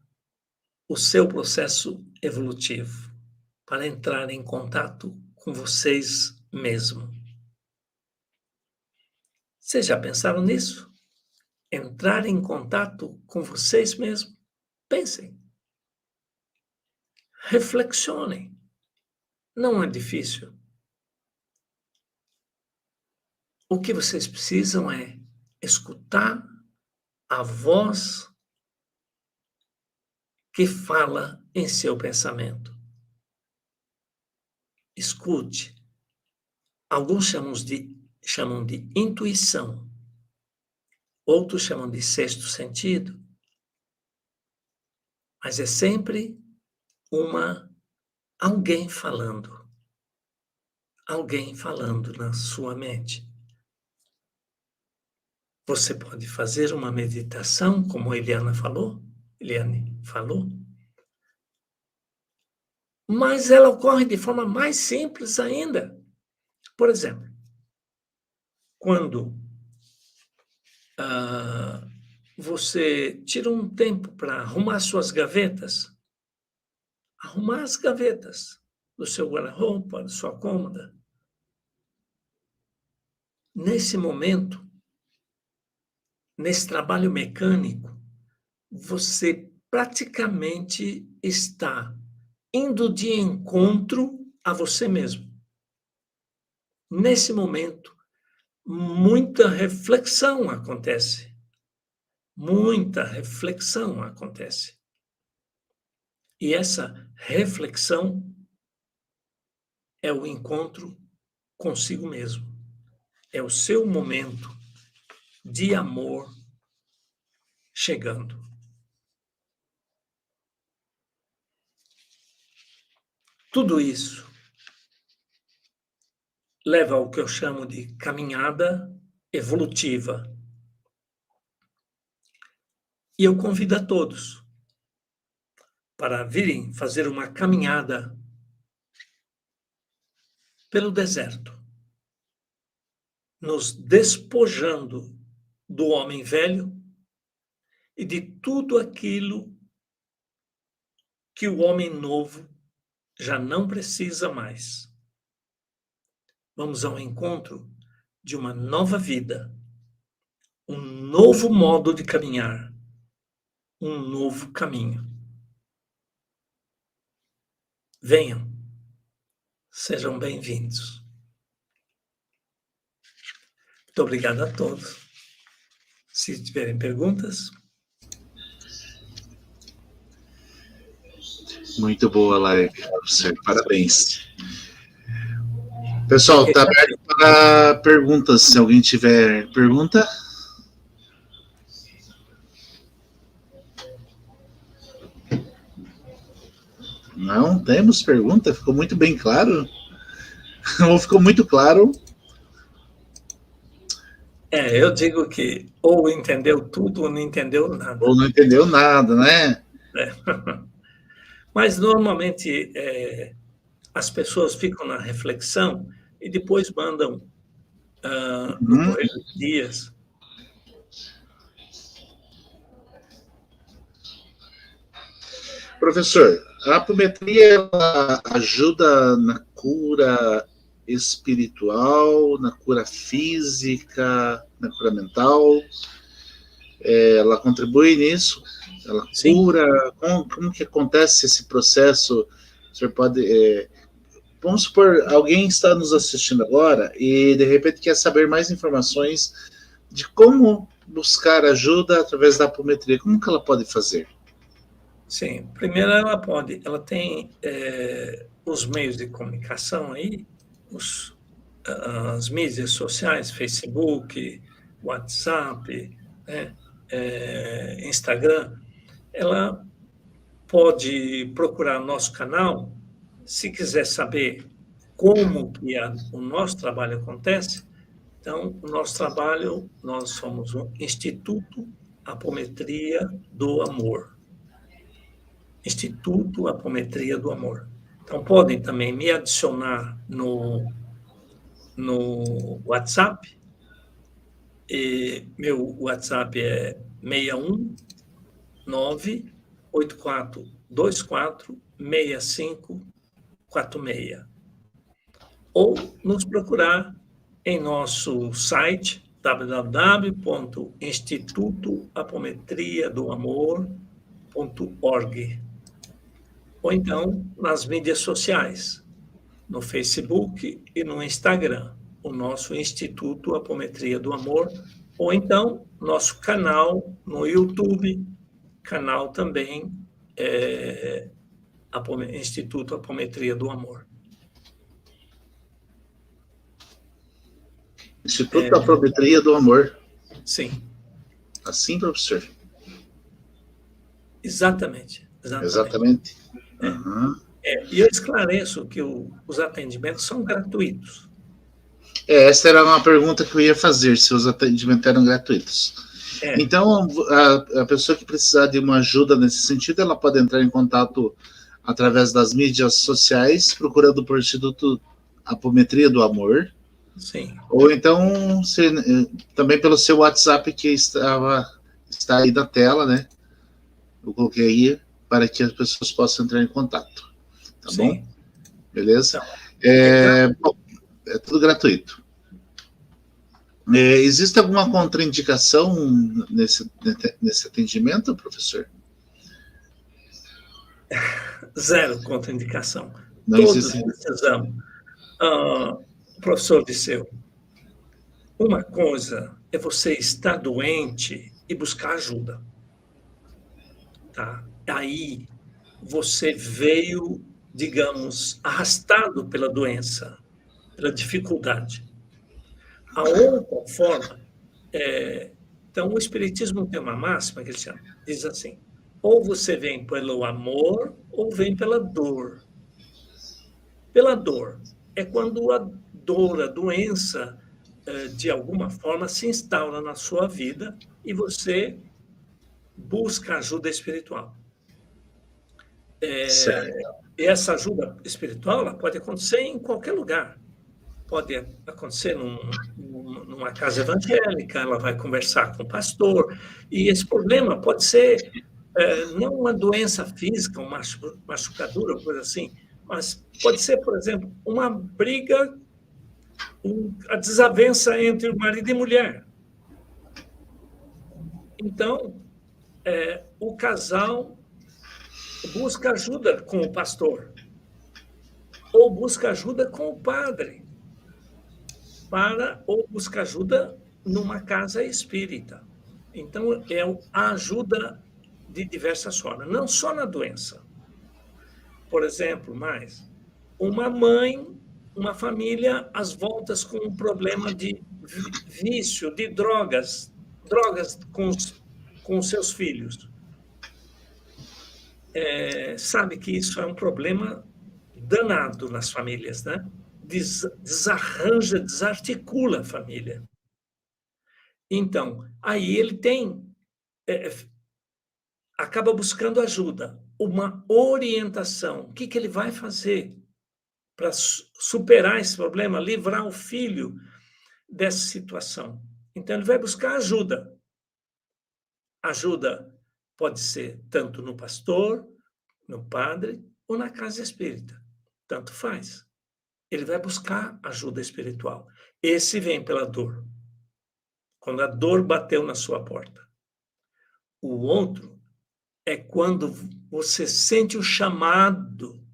o seu processo evolutivo, para entrar em contato com vocês mesmos? Vocês já pensaram nisso? Entrar em contato com vocês mesmos? Pensem. Reflexionem. Não é difícil. O que vocês precisam é escutar a voz que fala em seu pensamento. Escute. Alguns chamam de intuição. Outros chamam de sexto sentido. Mas é sempre alguém falando. Alguém falando na sua mente. Você pode fazer uma meditação, como a Eliane falou, mas ela ocorre de forma mais simples ainda. Por exemplo, quando você tira um tempo para arrumar suas gavetas, arrumar as gavetas do seu guarda-roupa, da sua cômoda, nesse momento, nesse trabalho mecânico, você praticamente está indo de encontro a você mesmo. Nesse momento, muita reflexão acontece. Muita reflexão acontece. E essa reflexão é o encontro consigo mesmo. É o seu momento de amor chegando. Tudo isso leva ao que eu chamo de caminhada evolutiva. E eu convido a todos para virem fazer uma caminhada pelo deserto, nos despojando do homem velho e de tudo aquilo que o homem novo já não precisa mais. Vamos ao encontro de uma nova vida, um novo modo de caminhar, um novo caminho. Venham, sejam bem-vindos. Muito obrigado a todos. Se tiverem perguntas. Muito boa live, professor. Parabéns. Pessoal, está aberto para perguntas. Se alguém tiver pergunta. Não temos pergunta? Ficou muito bem claro? Ou ficou muito claro? Eu digo que ou entendeu tudo ou não entendeu nada. Ou não entendeu nada, né? Mas, normalmente, as pessoas ficam na reflexão e depois mandam, no correr dos dias. Professor, a apometria ela ajuda na cura espiritual, na cura física, na cura mental? ela contribui nisso? Ela Sim, cura? Como que acontece esse processo? O senhor pode... vamos supor, alguém está nos assistindo agora e de repente quer saber mais informações de como buscar ajuda através da apometria. Como que ela pode fazer? sim. Primeiro ela tem os meios de comunicação aí, as mídias sociais, Facebook, WhatsApp, né, Instagram. Ela pode procurar nosso canal, se quiser saber como que o nosso trabalho acontece. Então, o nosso trabalho, nós somos o Instituto Apometria do Amor. Instituto Apometria do Amor. Então, podem também me adicionar no WhatsApp. Meu WhatsApp é 61984246546. Ou nos procurar em nosso site www.institutoapometriadoamor.org, ou então nas mídias sociais, no Facebook e no Instagram, o nosso Instituto Apometria do Amor, ou então nosso canal no YouTube, canal também Instituto Apometria do Amor. Instituto da Apometria do Amor. Sim. Assim, professor? Exatamente. Exatamente. Uhum. E eu esclareço que os atendimentos são gratuitos. Essa era uma pergunta que eu ia fazer, se os atendimentos eram gratuitos. Então, a pessoa que precisar de uma ajuda nesse sentido, ela pode entrar em contato através das mídias sociais, procurando por Instituto Apometria do Amor. Sim. Ou então, também pelo seu WhatsApp que está aí na tela, né? Eu coloquei aí para que as pessoas possam entrar em contato. Tá Sim. bom? Beleza? Então, Bom, é tudo gratuito. Existe alguma contraindicação nesse atendimento, professor? Zero contraindicação. Não Todos existe. precisamos. Professor Disseu, uma coisa é você estar doente e buscar ajuda. Tá? Aí você veio, digamos, arrastado pela doença, pela dificuldade. A outra forma então, o Espiritismo tem uma máxima que ele chama, diz assim: ou você vem pelo amor, ou vem pela dor. Pela dor é quando a dor, a doença, de alguma forma se instaura na sua vida e você busca ajuda espiritual. E essa ajuda espiritual ela pode acontecer em qualquer lugar. Pode acontecer numa casa evangélica, ela vai conversar com o pastor, e esse problema pode ser não uma doença física, uma machucadura, coisa assim, mas pode ser, por exemplo, uma briga, a desavença entre marido e mulher. Então, o casal busca ajuda com o pastor, ou busca ajuda com o padre, ou busca ajuda numa casa espírita. Então, é a ajuda de diversas formas, não só na doença. Por exemplo, uma mãe, uma família, às voltas com um problema de vício, de drogas com seus filhos. Sabe que isso é um problema danado nas famílias, né? Desarranja, desarticula a família. Então, aí ele acaba buscando ajuda, uma orientação. O que ele vai fazer para superar esse problema, livrar o filho dessa situação? Então, ele vai buscar ajuda. Ajuda pode ser tanto no pastor, no padre ou na casa espírita. Tanto faz. Ele vai buscar ajuda espiritual. Esse vem pela dor. Quando a dor bateu na sua porta. o outro é quando você sente o chamado.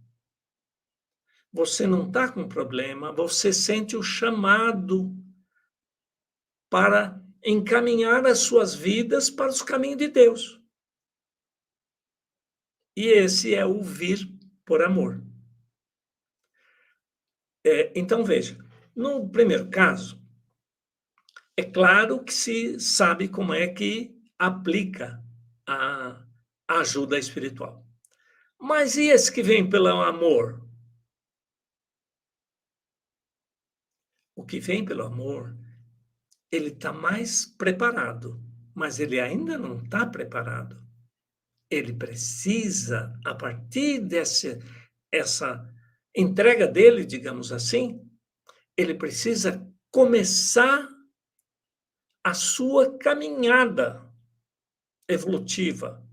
Você não está com problema, você sente o chamado para encaminhar as suas vidas para os caminhos de Deus. E esse é o vir por amor. Então, veja, no primeiro caso, é claro que se sabe como é que aplica a ajuda espiritual. Mas e esse que vem pelo amor? O que vem pelo amor, ele está mais preparado, mas ele ainda não está preparado. Ele precisa, a partir essa entrega dele, digamos assim, ele precisa começar a sua caminhada evolutiva,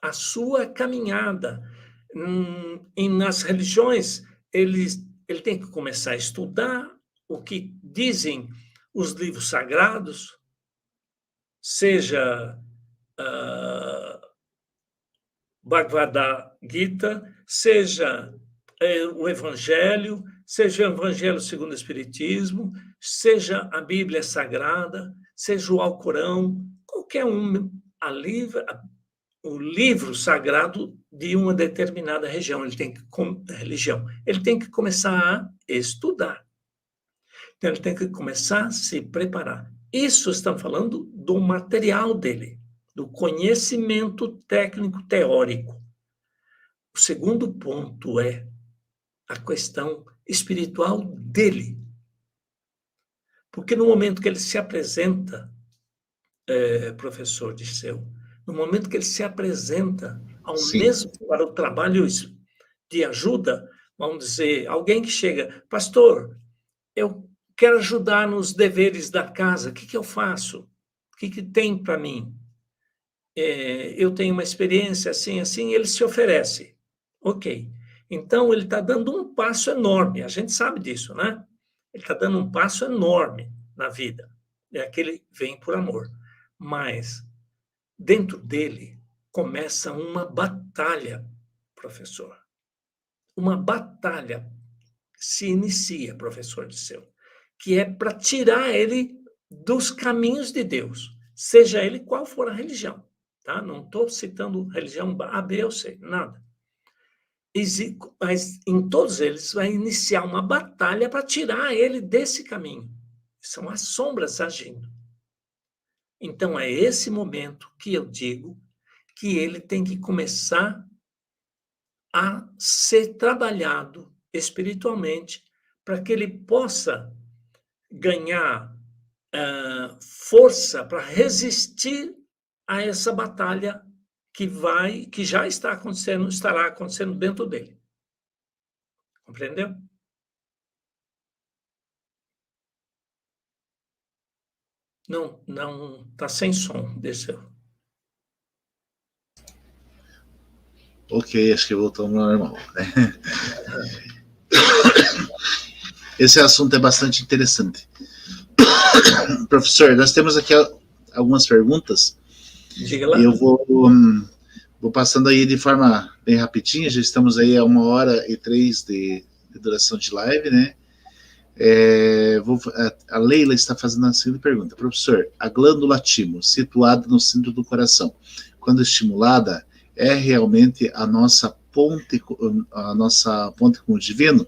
a sua caminhada. E nas religiões, ele tem que começar a estudar o que dizem os livros sagrados, seja Bhagavad Gita, seja o Evangelho, seja o Evangelho segundo o Espiritismo, seja a Bíblia Sagrada, seja o Alcorão, qualquer um, o livro sagrado de uma determinada região, ele tem que começar a estudar. Então, ele tem que começar a se preparar. Isso estamos falando do material dele, do conhecimento técnico teórico. O segundo ponto é a questão espiritual dele. Porque no momento que ele se apresenta, professor Dirceu, no momento que ele se apresenta mesmo para o trabalho de ajuda, vamos dizer, alguém que chega, pastor, eu quero ajudar nos deveres da casa, o que eu faço? O que tem para mim? Eu tenho uma experiência assim, assim, ele se oferece. Ok. Então, ele está dando um passo enorme, a gente sabe disso, né? Ele está dando um passo enorme na vida. É aquele vem por amor. Mas, dentro dele, começa uma batalha, professor. Uma batalha se inicia, professor Dirceu, que é para tirar ele dos caminhos de Deus, seja ele qual for a religião. Tá? Não estou citando religião A, B ou C, nada. Mas em todos eles vai iniciar uma batalha para tirar ele desse caminho. São as sombras agindo. Então, é esse momento que eu digo que ele tem que começar a ser trabalhado espiritualmente para que ele possa ganhar força para resistir a essa batalha que já está acontecendo, estará acontecendo dentro dele. Compreendeu? Não, está sem som, Dirceu. Ok, acho que voltamos ao normal. Esse assunto é bastante interessante. Professor, nós temos aqui algumas perguntas. Diga lá. E eu vou passando aí de forma bem rapidinha, já estamos aí a 1h03 de duração de live, né? A Leila está fazendo a seguinte pergunta. Professor, a glândula timo, situada no centro do coração, quando estimulada, é realmente a nossa ponte com o divino?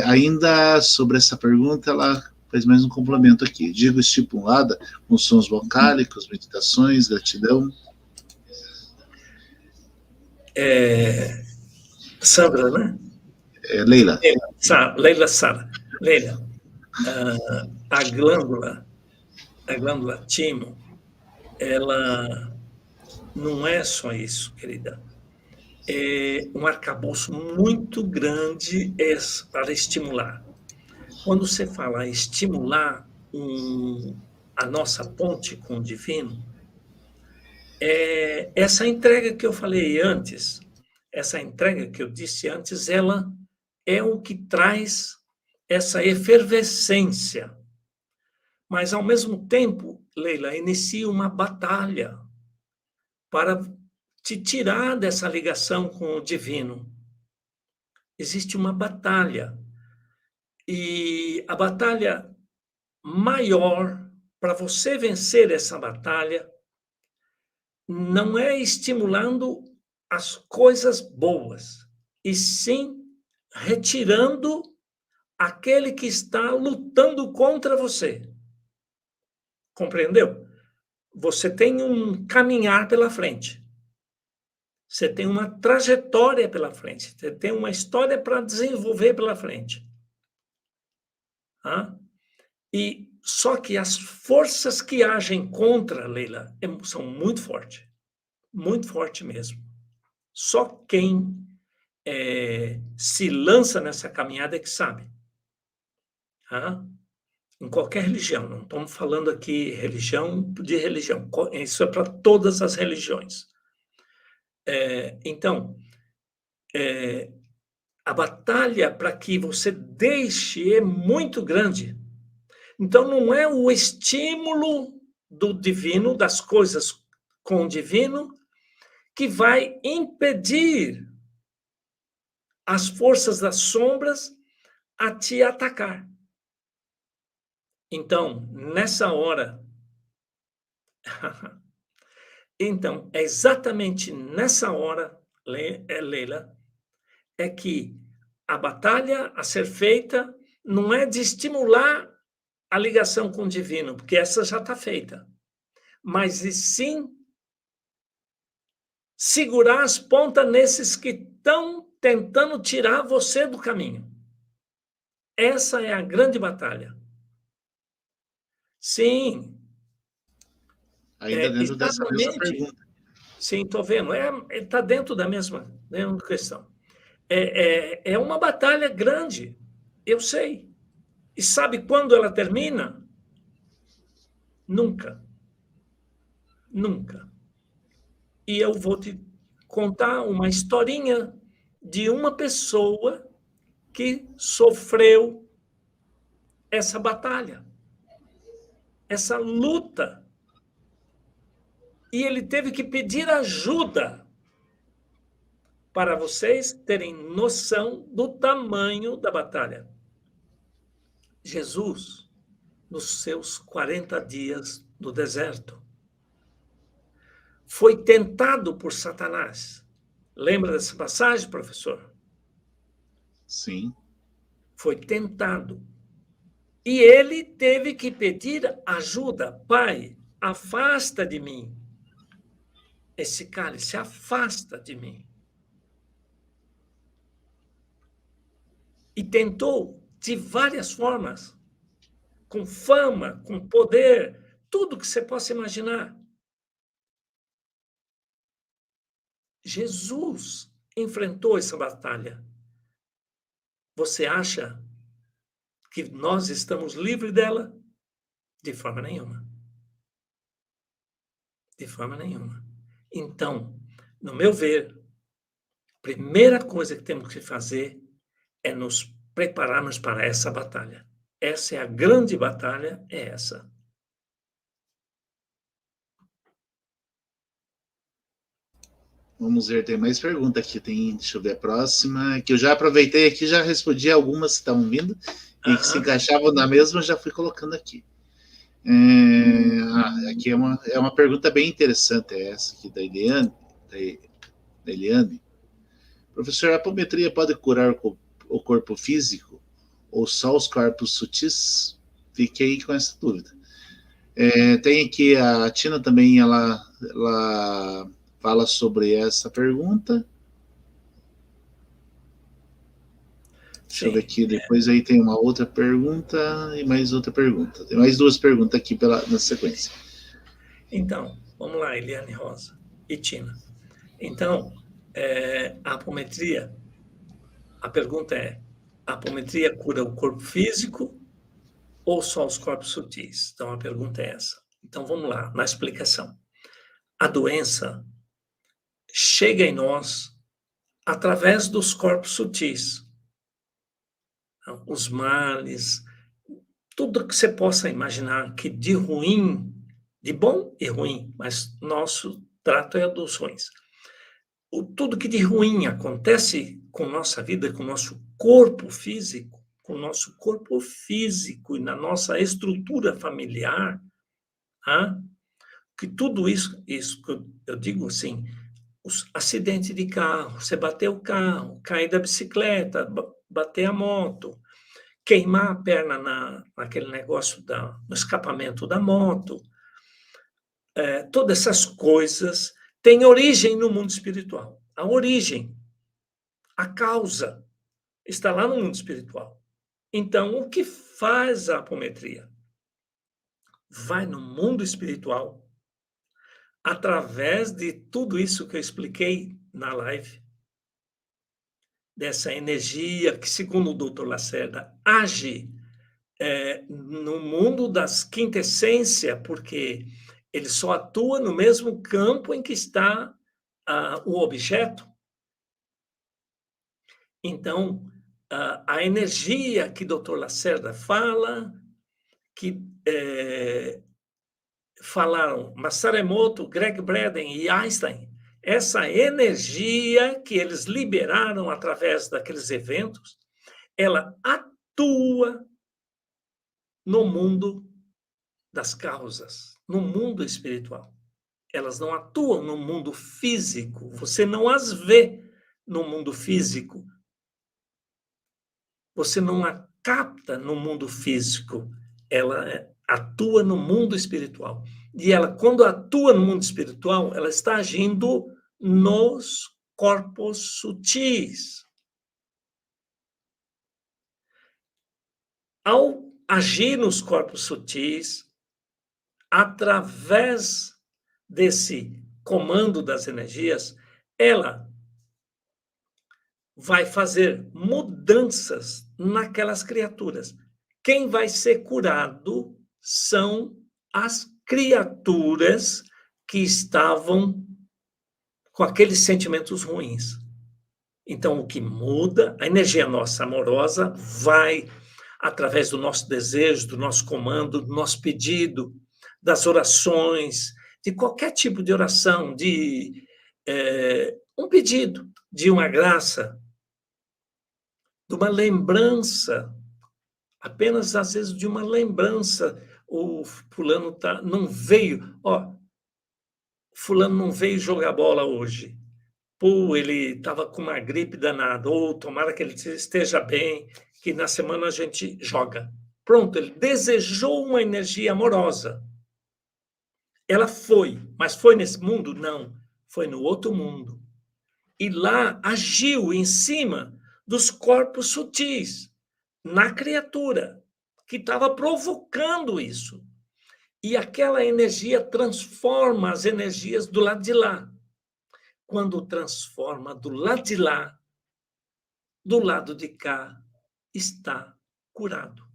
Ainda sobre essa pergunta, ela faz mais um complemento aqui. Digo estimulada com sons vocálicos, meditações, gratidão. Sandra, né? Leila. Leila Sara. Leila, a glândula timo, ela não é só isso, querida. É um arcabouço muito grande para estimular. Quando você fala estimular a nossa ponte com o divino, essa entrega que eu falei antes, essa entrega que eu disse antes, ela é o que traz essa efervescência. Mas, ao mesmo tempo, Leila, inicia uma batalha. para te tirar dessa ligação com o divino. Existe uma batalha. E a batalha maior, para você vencer essa batalha, não é estimulando as coisas boas, e sim retirando aquele que está lutando contra você. Compreendeu? Você tem um caminhar pela frente. Você tem uma trajetória pela frente. Você tem uma história para desenvolver pela frente. Tá? E só que as forças que agem contra, Leila, são muito forte mesmo. Só quem se lança nessa caminhada é que sabe. Tá? Em qualquer religião, não estamos falando aqui religião de religião, isso é para todas as religiões. Então, a batalha para que você deixe é muito grande. Então, não é o estímulo do divino, das coisas com o divino, que vai impedir as forças das sombras a te atacar. Então, nessa hora, então, é exatamente nessa hora, Leila, é que a batalha a ser feita não é de estimular a ligação com o divino, porque essa já está feita, mas e sim segurar as pontas nesses que estão tentando tirar você do caminho. Essa é a grande batalha. Sim. Ainda dentro dessa mesma pergunta. Sim, estou vendo. Está dentro da mesma questão. É uma batalha grande, eu sei. E sabe quando ela termina? Nunca. Nunca. E eu vou te contar uma historinha de uma pessoa que sofreu essa batalha, essa luta. E ele teve que pedir ajuda para vocês terem noção do tamanho da batalha. Jesus, nos seus 40 dias no deserto, foi tentado por Satanás. Lembra dessa passagem, professor? Sim. Foi tentado. E ele teve que pedir ajuda. Pai, afasta de mim esse cálice, afasta de mim. E tentou de várias formas, com fama, com poder, tudo que você possa imaginar. Jesus enfrentou essa batalha. Você acha que nós estamos livres dela? De forma nenhuma. De forma nenhuma. Então, no meu ver, a primeira coisa que temos que fazer é nos prepararmos para essa batalha. Essa é a grande batalha, é essa. Vamos ver, tem mais pergunta aqui. Deixa eu ver a próxima, que eu já aproveitei aqui, já respondi algumas que estavam vindo, e que se encaixavam na mesma, já fui colocando aqui. Aqui é uma pergunta bem interessante, essa aqui da Eliane. Professor, a apometria pode curar o corpo físico ou só os corpos sutis? Fiquei com essa dúvida. Tem aqui a Tina também, ela fala sobre essa pergunta. Deixa eu ver aqui, depois aí tem uma outra pergunta e mais outra pergunta. Tem mais duas perguntas aqui na sequência. Então, vamos lá, Eliane Rosa e Tina. Então, a apometria, a pergunta é, a apometria cura o corpo físico ou só os corpos sutis? Então, a pergunta é essa. Então, vamos lá, na explicação. A doença chega em nós através dos corpos sutis. Os males, tudo que você possa imaginar que de ruim, de bom e ruim, mas nosso trato é dos ruins. Tudo que de ruim acontece com nossa vida, com nosso corpo físico, e na nossa estrutura familiar, que tudo isso que eu digo assim, os acidentes de carro, você bater o carro, cair da bicicleta, bater a moto, queimar a perna naquele negócio no escapamento da moto, todas essas coisas têm origem no mundo espiritual. A origem, a causa, está lá no mundo espiritual. Então, o que faz a apometria? Vai no mundo espiritual, através de tudo isso que eu expliquei na live, dessa energia que, segundo o Dr. Lacerda, age no mundo das quintessências, porque ele só atua no mesmo campo em que está o objeto. Então, a energia que Dr. Lacerda fala, que falaram Masaru Emoto, Greg Braden e Einstein, essa energia que eles liberaram através daqueles eventos, ela atua no mundo das causas, no mundo espiritual. Elas não atuam no mundo físico, você não as vê no mundo físico. Você não a capta no mundo físico, ela atua no mundo espiritual. E ela, quando atua no mundo espiritual, ela está agindo nos corpos sutis. Ao agir nos corpos sutis, através desse comando das energias, ela vai fazer mudanças naquelas criaturas. Quem vai ser curado são as criaturas que estavam com aqueles sentimentos ruins. Então, o que muda, a energia nossa amorosa vai, através do nosso desejo, do nosso comando, do nosso pedido, das orações, de qualquer tipo de oração, de um pedido, de uma graça, de uma lembrança, apenas às vezes de uma lembrança. O fulano não veio, fulano não veio jogar bola hoje. Pô, ele estava com uma gripe danada, ou tomara que ele esteja bem, que na semana a gente joga. Pronto, ele desejou uma energia amorosa. Ela foi, mas foi nesse mundo? Não, foi no outro mundo. E lá agiu em cima dos corpos sutis, na criatura que estava provocando isso. E aquela energia transforma as energias do lado de lá. Quando transforma do lado de lá, do lado de cá, está curado.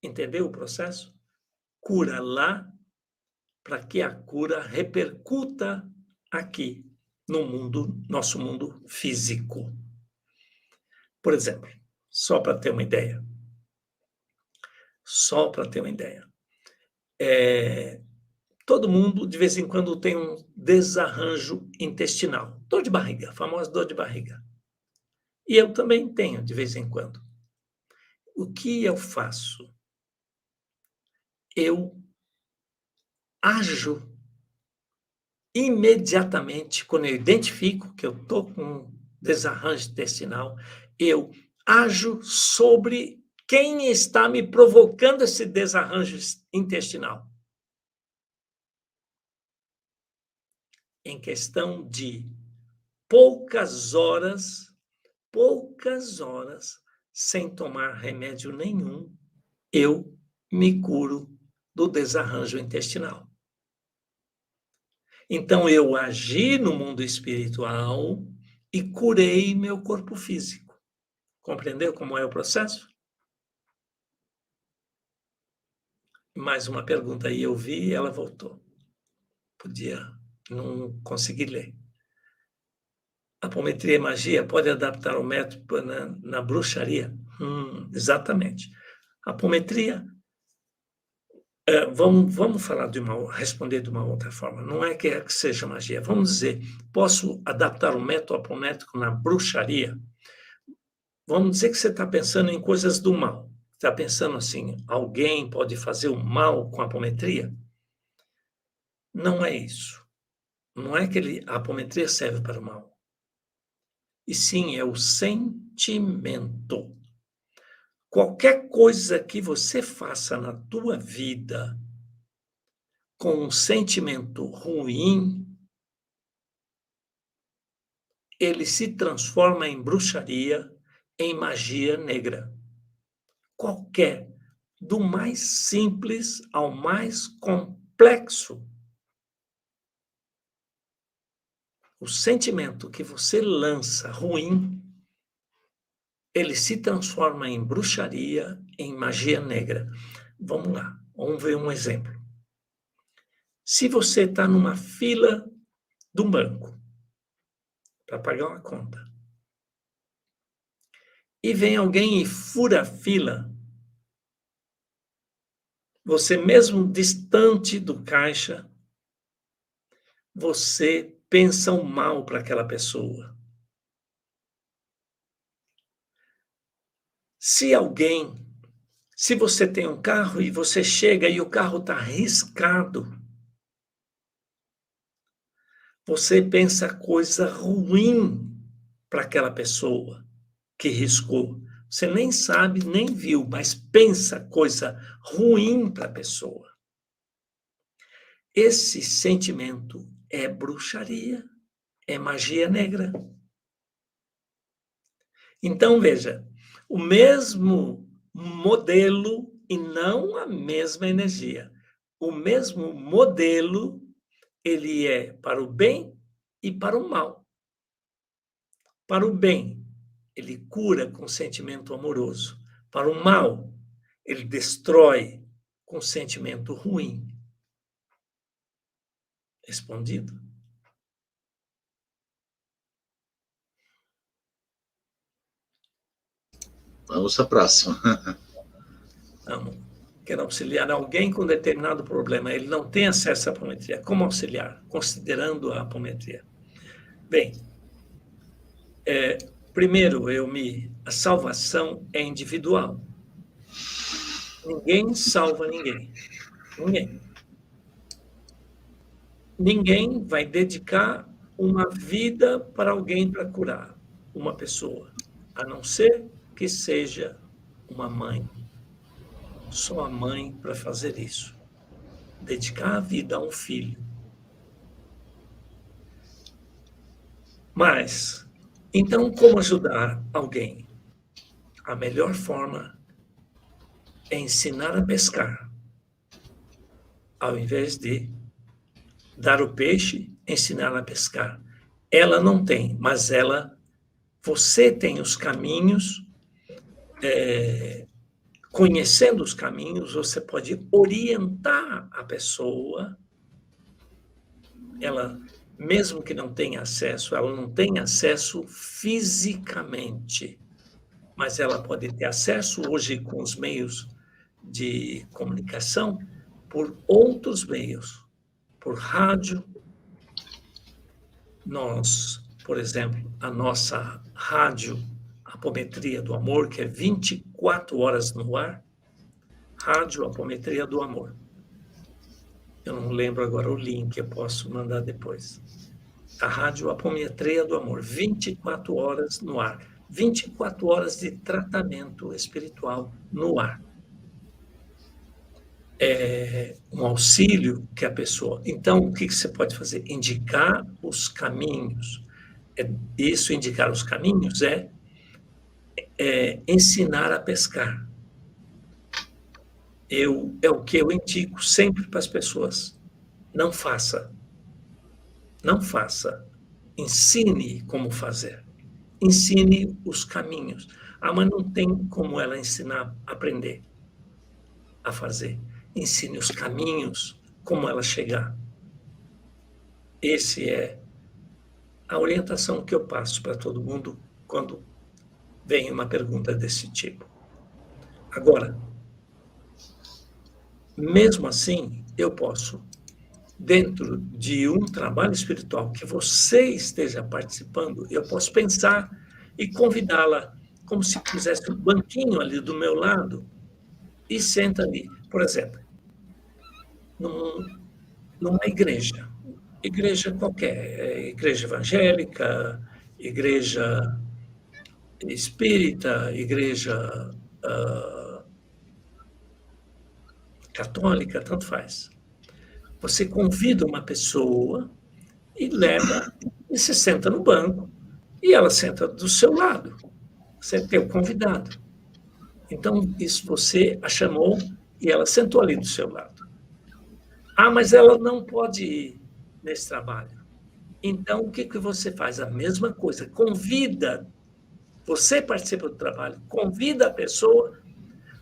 Entendeu o processo? Cura lá, para que a cura repercuta aqui, no mundo, nosso mundo físico. Por exemplo, só para ter uma ideia. Todo mundo, de vez em quando, tem um desarranjo intestinal. Dor de barriga, a famosa dor de barriga. E eu também tenho, de vez em quando. O que eu faço? Eu ajo imediatamente, quando eu identifico que eu estou com um desarranjo intestinal, eu ajo sobre quem está me provocando esse desarranjo intestinal. Em questão de poucas horas, sem tomar remédio nenhum, eu me curo do desarranjo intestinal. Então, eu agi no mundo espiritual e curei meu corpo físico. Compreendeu como é o processo? Mais uma pergunta aí, eu vi e ela voltou. Não consegui ler. Apometria e magia pode adaptar o método na bruxaria? Exatamente. Apometria Vamos falar responder de uma outra forma. Não é que seja magia. Vamos dizer, posso adaptar o método apométrico na bruxaria? Vamos dizer que você está pensando em coisas do mal. Está pensando assim, alguém pode fazer o mal com a apometria? Não é isso. Não é que a apometria serve para o mal. E sim, é o sentimento. Qualquer coisa que você faça na tua vida com um sentimento ruim, ele se transforma em bruxaria, em magia negra. Qualquer, do mais simples ao mais complexo. O sentimento que você lança ruim, ele se transforma em bruxaria, em magia negra. Vamos lá, vamos ver um exemplo. Se você está numa fila de um banco para pagar uma conta, e vem alguém e fura a fila, você mesmo distante do caixa, você pensa o mal para aquela pessoa. Se você tem um carro e você chega e o carro está riscado, você pensa coisa ruim para aquela pessoa que riscou. Você nem sabe, nem viu, mas pensa coisa ruim para a pessoa. Esse sentimento é bruxaria, é magia negra. Então, veja, o mesmo modelo e não a mesma energia. O mesmo modelo, ele é para o bem e para o mal. Para o bem, ele cura com sentimento amoroso. Para o mal, ele destrói com sentimento ruim. Respondido? Vamos à próxima. Vamos. Quero auxiliar alguém com determinado problema. Ele não tem acesso à apometria. Como auxiliar? Considerando a apometria. Bem, primeiro, a salvação é individual. Ninguém salva ninguém. Ninguém. Ninguém vai dedicar uma vida para alguém para curar uma pessoa, a não ser que seja uma mãe. Só a mãe para fazer isso. Dedicar a vida a um filho. Mas, então, como ajudar alguém? A melhor forma é ensinar a pescar. Ao invés de dar o peixe, ensinar a pescar. Ela não tem, mas você tem os caminhos, conhecendo os caminhos, você pode orientar a pessoa. Ela, mesmo que não tenha acesso, ela não tem acesso fisicamente, mas ela pode ter acesso hoje com os meios de comunicação por outros meios, por rádio. Nós, por exemplo, a nossa rádio Apometria do Amor, que é 24 horas no ar, Rádio Apometria do Amor. Eu não lembro agora o link, eu posso mandar depois. A Rádio Apometria do Amor, 24 horas no ar. 24 horas de tratamento espiritual no ar. É um auxílio que a pessoa... Então, o que você pode fazer? Indicar os caminhos. Isso, indicar os caminhos, é ensinar a pescar. É o que eu indico sempre para as pessoas. Não faça. Não faça. Ensine como fazer. Ensine os caminhos. Mas não tem como ela ensinar a aprender a fazer. Ensine os caminhos, como ela chegar. Esse é a orientação que eu passo para todo mundo quando vem uma pergunta desse tipo. Agora, Mesmo assim, eu posso, dentro de um trabalho espiritual que você esteja participando, eu posso pensar e convidá-la, como se pusesse um banquinho ali do meu lado, e senta ali. Por exemplo, num, numa igreja qualquer, igreja evangélica, igreja espírita, igreja católica, tanto faz. Você convida uma pessoa e leva e se senta no banco e ela senta do seu lado. Você tem o convidado. Então, isso você a chamou e ela sentou ali do seu lado. Ah, mas ela não pode ir nesse trabalho. Então, o que você faz? A mesma coisa. Convida, você participa do trabalho, convida a pessoa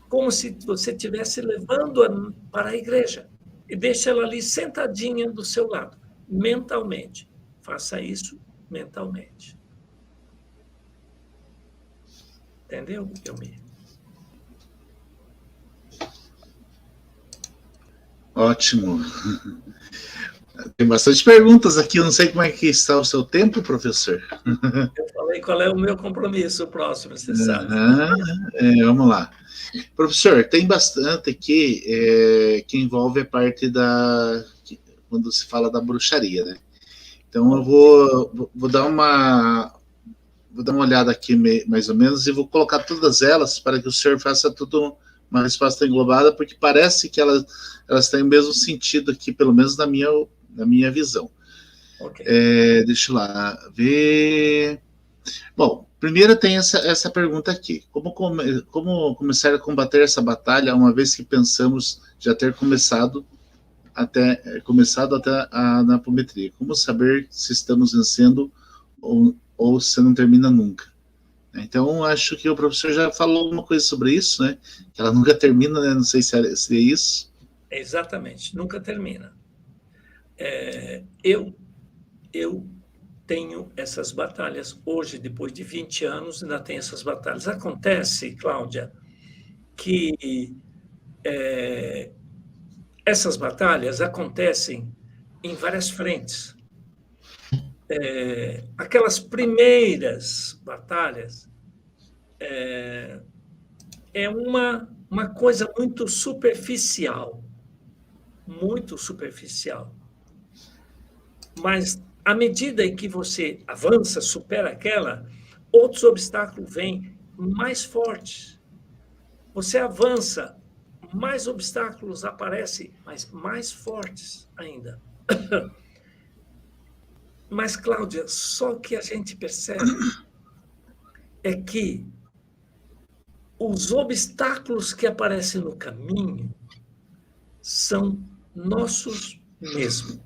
como se você estivesse levando-a para a igreja e deixa ela ali sentadinha do seu lado, mentalmente. Faça isso mentalmente. Entendeu, Elmir? Ótimo. Tem bastante perguntas aqui. Eu não sei como é que está o seu tempo, professor. Eu falei qual é o meu compromisso próximo, você sabe. Vamos lá. Professor, tem bastante aqui que envolve a parte quando se fala da bruxaria, né? Então eu vou dar uma olhada aqui mais ou menos e vou colocar todas elas para que o senhor faça tudo uma resposta englobada, porque parece que elas têm o mesmo sentido aqui, pelo menos na minha visão. Okay. Deixa eu lá ver. Bom, primeiro tem essa pergunta aqui. Como começar a combater essa batalha, uma vez que pensamos já ter começado até na apometria? Como saber se estamos vencendo ou se não termina nunca? Então, acho que o professor já falou alguma coisa sobre isso, né? Que ela nunca termina, né? Não sei se é isso. Exatamente, nunca termina. Eu tenho essas batalhas. Hoje, depois de 20 anos, ainda tenho essas batalhas. Acontece, Cláudia, que essas batalhas acontecem em várias frentes. Aquelas primeiras batalhas é uma coisa muito superficial. Muito superficial. Mas, à medida em que você avança, supera aquela, outros obstáculos vêm mais fortes. Você avança, mais obstáculos aparecem, mas mais fortes ainda. Mas, Cláudia, só o que a gente percebe é que os obstáculos que aparecem no caminho são nossos mesmos.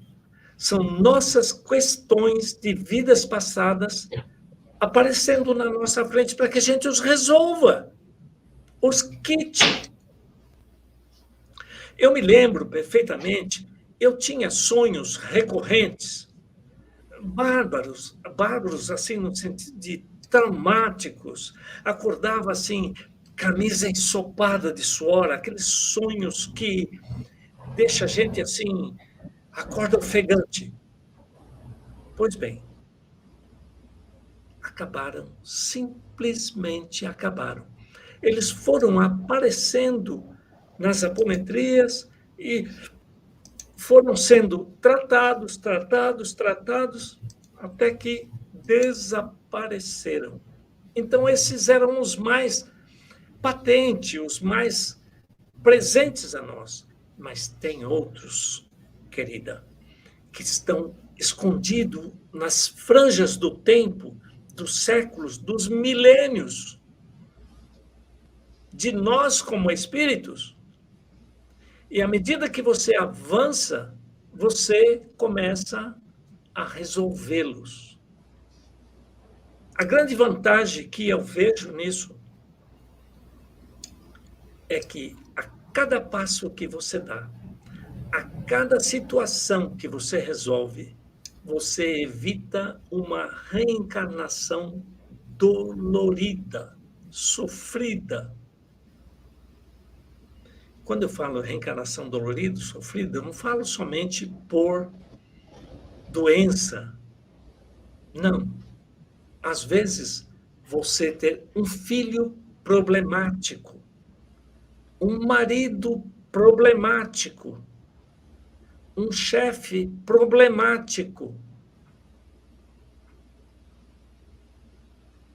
São nossas questões de vidas passadas aparecendo na nossa frente para que a gente os resolva, os quite. Eu me lembro perfeitamente, eu tinha sonhos recorrentes, bárbaros, assim, no sentido de traumáticos. Acordava assim, camisa ensopada de suor, aqueles sonhos que deixa a gente assim, acorda ofegante. Pois bem, acabaram, simplesmente acabaram. Eles foram aparecendo nas apometrias e foram sendo tratados, até que desapareceram. Então, esses eram os mais patentes, os mais presentes a nós. Mas tem outros, querida, que estão escondidos nas franjas do tempo, dos séculos, dos milênios, de nós como espíritos. E à medida que você avança, você começa a resolvê-los. A grande vantagem que eu vejo nisso é que a cada passo que você dá, a cada situação que você resolve, você evita uma reencarnação dolorida, sofrida. quando eu falo reencarnação dolorida, sofrida, eu não falo somente por doença. Não. Às vezes, você ter um filho problemático, um marido problemático, um chefe problemático,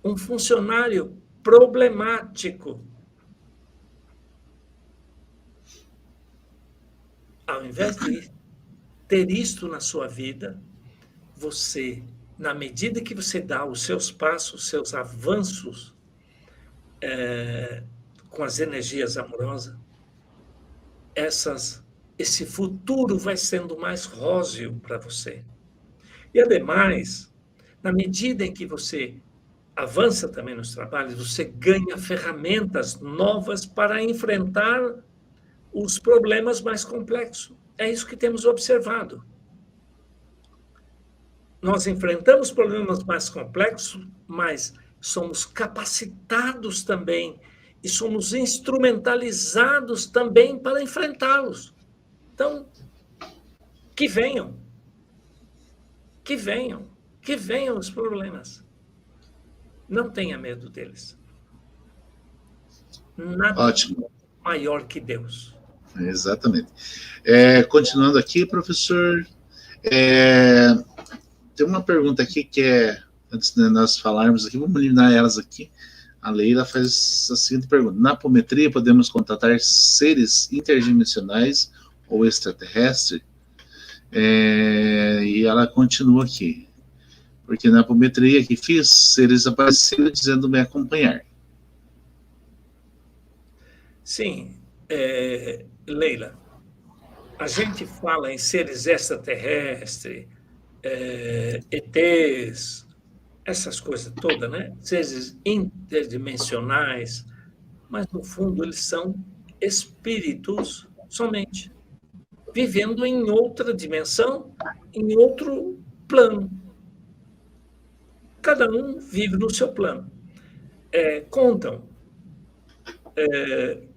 um funcionário problemático. Ao invés de ter isto na sua vida, você, na medida que você dá os seus passos, seus avanços com as energias amorosas, esse futuro vai sendo mais róseo para você. E, ademais, na medida em que você avança também nos trabalhos, você ganha ferramentas novas para enfrentar os problemas mais complexos. É isso que temos observado. Nós enfrentamos problemas mais complexos, mas somos capacitados também e somos instrumentalizados também para enfrentá-los. Então, que venham. Que venham. Que venham os problemas. Não tenha medo deles. Nada Ótimo. maior que Deus. Exatamente. Continuando aqui, professor, tem uma pergunta aqui que antes de nós falarmos aqui, vamos eliminar elas aqui. A Leila faz a seguinte pergunta: na apometria podemos contatar seres interdimensionais ou extraterrestres? E ela continua aqui, porque na apometria que fiz, seres apareceram dizendo me acompanhar. Sim, Leila, a gente fala em seres extraterrestres, ETs, essas coisas todas, né? Seres interdimensionais, mas no fundo eles são espíritos somente, vivendo em outra dimensão, em outro plano. Cada um vive no seu plano. Contam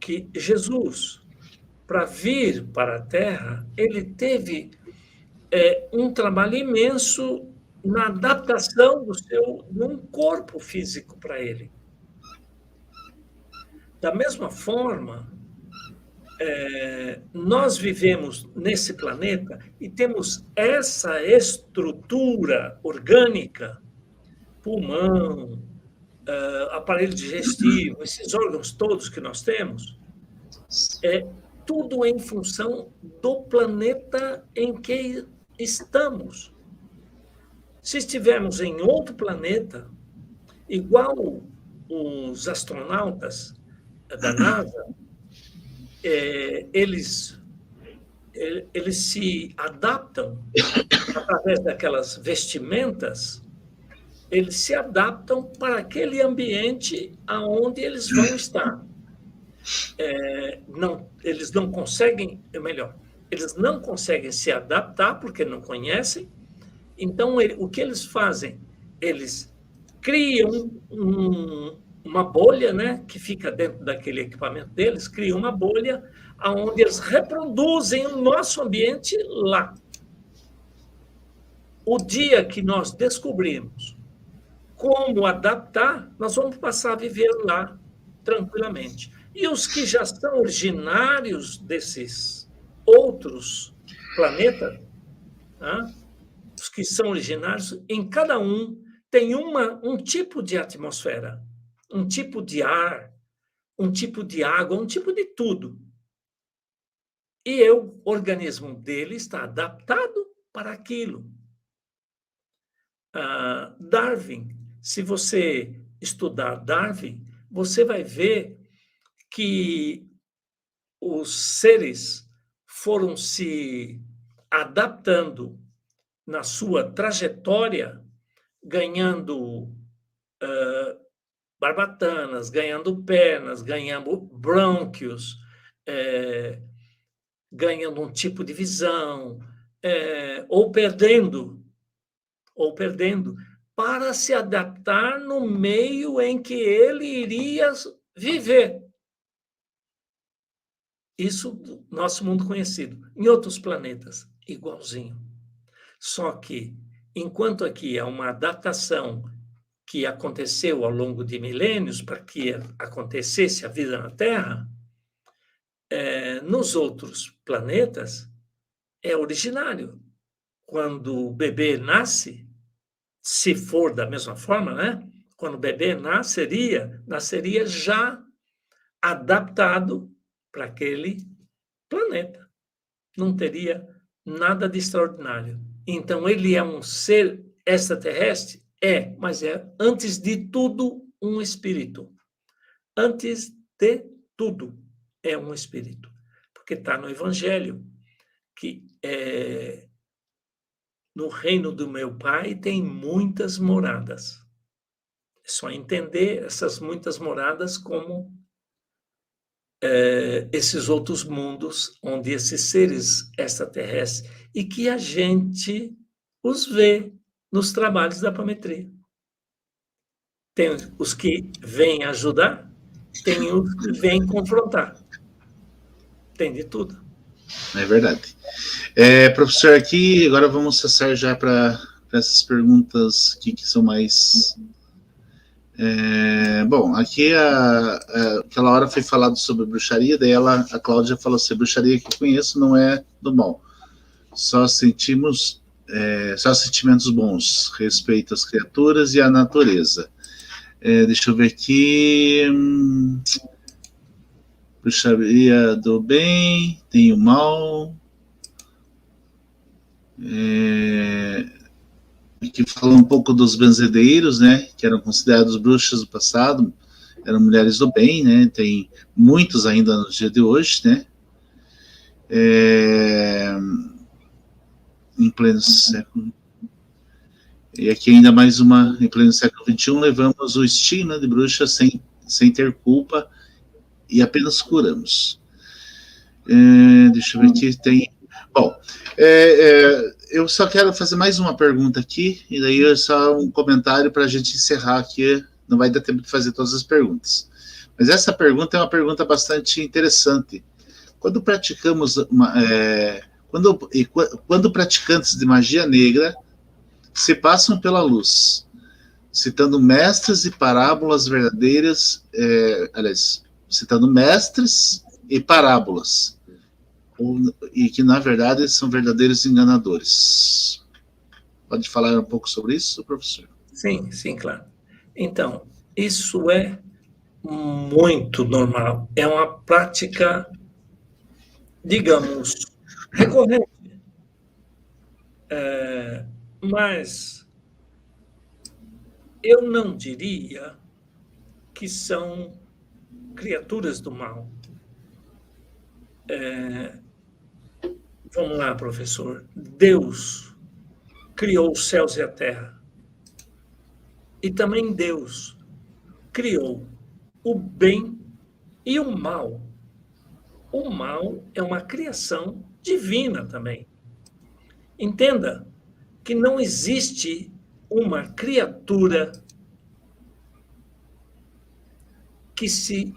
que Jesus, para vir para a Terra, ele teve um trabalho imenso na adaptação de um corpo físico para ele. Da mesma forma, nós vivemos nesse planeta e temos essa estrutura orgânica, pulmão, aparelho digestivo, esses órgãos todos que nós temos, tudo em função do planeta em que estamos. Se estivermos em outro planeta, igual os astronautas da NASA, eles se adaptam através daquelas vestimentas, eles se adaptam para aquele ambiente aonde eles vão estar. Eles não conseguem, eles não conseguem se adaptar porque não conhecem. Então, o que eles fazem? Eles criam uma bolha, né, que fica dentro daquele equipamento deles, criam uma bolha onde eles reproduzem o nosso ambiente lá. O dia que nós descobrimos como adaptar, nós vamos passar a viver lá tranquilamente. E os que já são originários desses outros planetas, os que são originários, em cada um tem um tipo de atmosfera, um tipo de ar, um tipo de água, um tipo de tudo. E o organismo dele está adaptado para aquilo. Darwin, se você estudar Darwin, você vai ver que os seres foram se adaptando na sua trajetória, ganhando barbatanas, ganhando pernas, ganhando brônquios, ganhando um tipo de visão, ou perdendo, para se adaptar no meio em que ele iria viver. Isso do nosso mundo conhecido. Em outros planetas, igualzinho. Só que, enquanto aqui há uma adaptação que aconteceu ao longo de milênios para que acontecesse a vida na Terra, nos outros planetas é originário. Quando o bebê nasce, se for da mesma forma, né? Quando o bebê nasceria já adaptado para aquele planeta. Não teria nada de extraordinário. Então, ele é um ser extraterrestre? Mas é, antes de tudo, um espírito. Antes de tudo, é um espírito. Porque está no Evangelho, que no reino do meu Pai tem muitas moradas. É só entender essas muitas moradas como esses outros mundos, onde esses seres extraterrestres, e que a gente os vê nos trabalhos da apometria. Tem os que vêm ajudar, tem os que vêm confrontar. Tem de tudo. É verdade. Professor, aqui agora vamos passar já para essas perguntas aqui que são mais... bom, aqui aquela hora foi falado sobre bruxaria, daí a Cláudia falou assim, a bruxaria que eu conheço não é do mal. Só sentimentos bons, respeito às criaturas e à natureza. Deixa eu ver aqui... bruxaria do bem, tem o mal... Aqui fala um pouco dos benzedeiros, né, que eram considerados bruxas do passado, eram mulheres do bem, né, tem muitos ainda no dia de hoje, né, em pleno século, e aqui ainda mais uma, em pleno século XXI, levamos o estigma de bruxa sem ter culpa e apenas curamos. Deixa eu ver aqui, tem... Bom, eu só quero fazer mais uma pergunta aqui, e daí é só um comentário para a gente encerrar aqui, não vai dar tempo de fazer todas as perguntas. Mas essa pergunta é uma pergunta bastante interessante. Quando quando praticantes de magia negra se passam pela luz, citando mestres e parábolas verdadeiras, citando mestres e parábolas, e que, na verdade, são verdadeiros enganadores. Pode falar um pouco sobre isso, professor? Sim, claro. Então, isso é muito normal. É uma prática, digamos, recorrente. Mas eu não diria que são criaturas do mal. Vamos lá, professor. Deus criou os céus e a terra. E também Deus criou o bem e o mal. O mal é uma criação divina também. Entenda que não existe uma criatura que se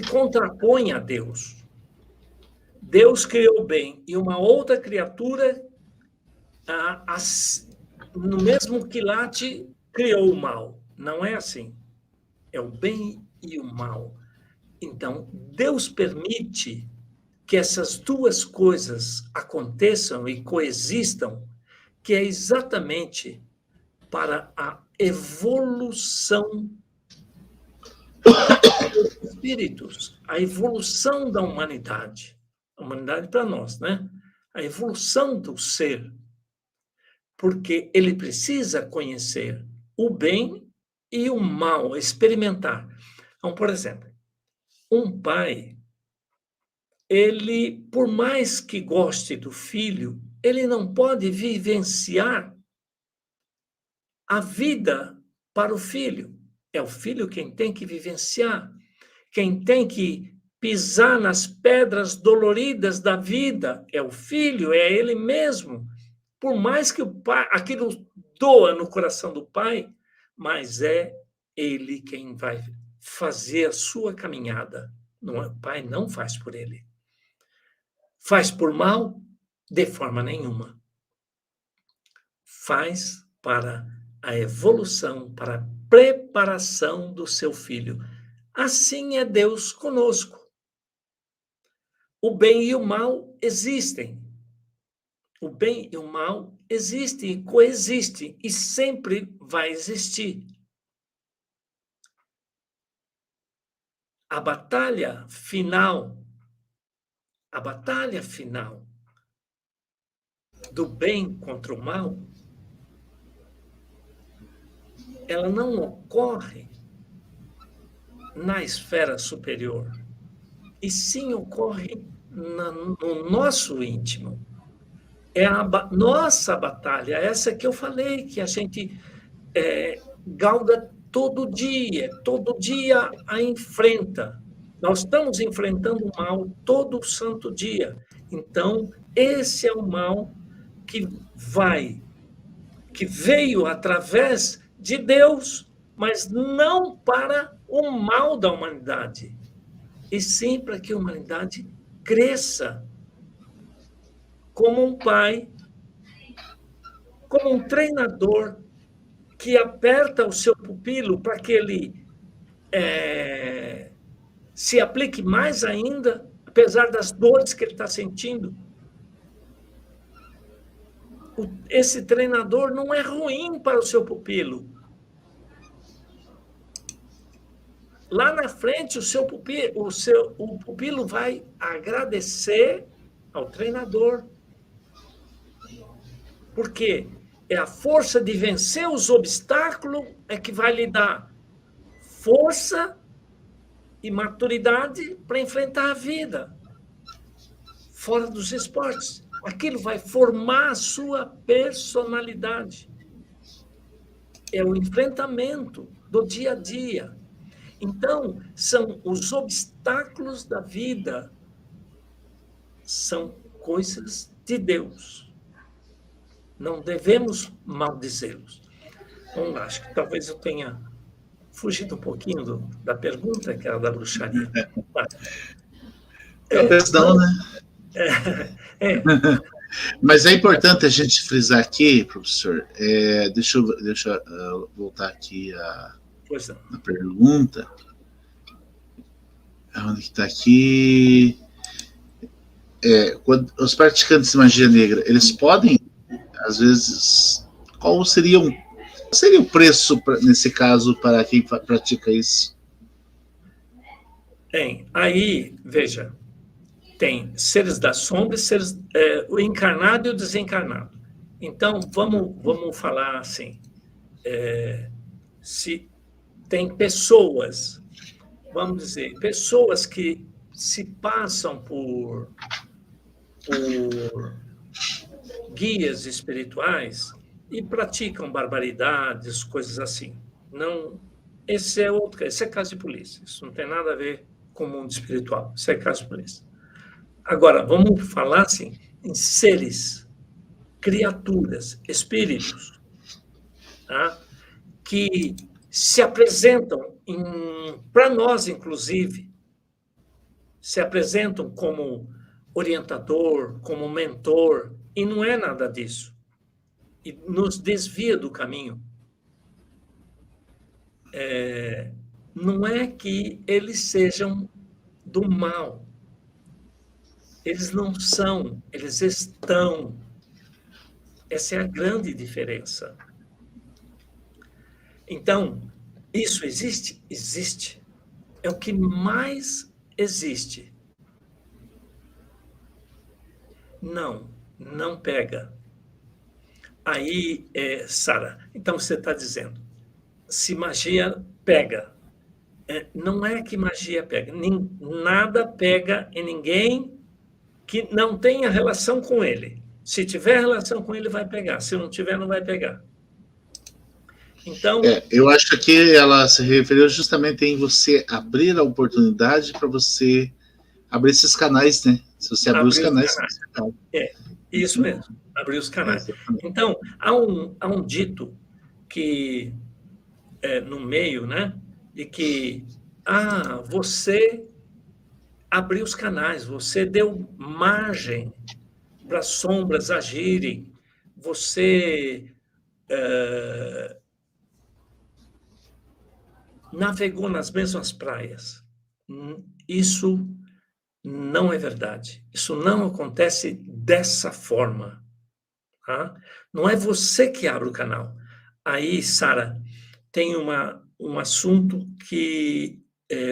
contrapõe a Deus. Deus criou o bem e uma outra criatura, no mesmo quilate, criou o mal. Não é assim. É o bem e o mal. Então, Deus permite que essas duas coisas aconteçam e coexistam, que é exatamente para a evolução dos espíritos, a evolução da humanidade. A humanidade para nós, né? A evolução do ser. Porque ele precisa conhecer o bem e o mal, experimentar. Então, por exemplo, um pai, ele, por mais que goste do filho, ele não pode vivenciar a vida para o filho. É o filho quem tem que vivenciar, quem tem que pisar nas pedras doloridas da vida. É o filho, é ele mesmo. Por mais que o pai, aquilo doa no coração do pai, mas é ele quem vai fazer a sua caminhada. Não, o pai não faz por ele. Faz por mal? De forma nenhuma. Faz para a evolução, para a preparação do seu filho. Assim é Deus conosco. O bem e o mal existem. O bem e o mal existem e coexistem e sempre vai existir. A batalha final do bem contra o mal, ela não ocorre na esfera superior, e sim ocorre no nosso íntimo. É a nossa batalha, essa que eu falei, que a gente galga todo dia a enfrenta. Nós estamos enfrentando o mal todo santo dia. Então, esse é o mal que veio através de Deus, mas não para o mal da humanidade, e sim para que a humanidade cresça como um pai, como um treinador que aperta o seu pupilo para que ele se aplique mais ainda, apesar das dores que ele está sentindo. Esse treinador não é ruim para o seu pupilo. Lá na frente, o pupilo vai agradecer ao treinador. Porque é a força de vencer os obstáculos é que vai lhe dar força e maturidade para enfrentar a vida fora dos esportes. Aquilo vai formar a sua personalidade. É o enfrentamento do dia a dia. Então, são os obstáculos da vida, são coisas de Deus. Não devemos maldizê-los. Vamos lá, acho que talvez eu tenha fugido um pouquinho da pergunta, que era da bruxaria. Talvez não, né? Mas é importante a gente frisar aqui, professor, deixa eu voltar aqui a pergunta. Onde que está aqui? Quando os praticantes de magia negra, eles podem, às vezes, qual seria o preço, nesse caso, para quem pratica isso? Aí, veja, tem seres da sombra e o encarnado e o desencarnado. Então, vamos falar assim, se tem pessoas, vamos dizer, pessoas que se passam por guias espirituais e praticam barbaridades, coisas assim. Não, esse é caso de polícia. Isso não tem nada a ver com o mundo espiritual. Isso é caso de polícia. Agora, vamos falar assim, em seres, criaturas, espíritos, tá? Que se apresentam, para nós, inclusive, se apresentam como orientador, como mentor, e não é nada disso. E nos desvia do caminho. Não é que eles sejam do mal. Eles não são, eles estão. Essa é a grande diferença. Então, isso existe? Existe. É o que mais existe. Não pega. Aí, Sara, então você está dizendo, se magia pega. Não é que magia pega. Nada pega em ninguém que não tenha relação com ele. Se tiver relação com ele, vai pegar. Se não tiver, não vai pegar. Então, eu acho que ela se referiu justamente em você abrir a oportunidade para você abrir esses canais, né? Se você abrir os canais. Isso mesmo, abrir os canais. Então, há um dito que no meio, né? De que você abriu os canais, você deu margem para as sombras agirem, você navegou nas mesmas praias. Isso não é verdade. Isso não acontece dessa forma. Tá? Não é você que abre o canal. Aí, Sara, tem um assunto que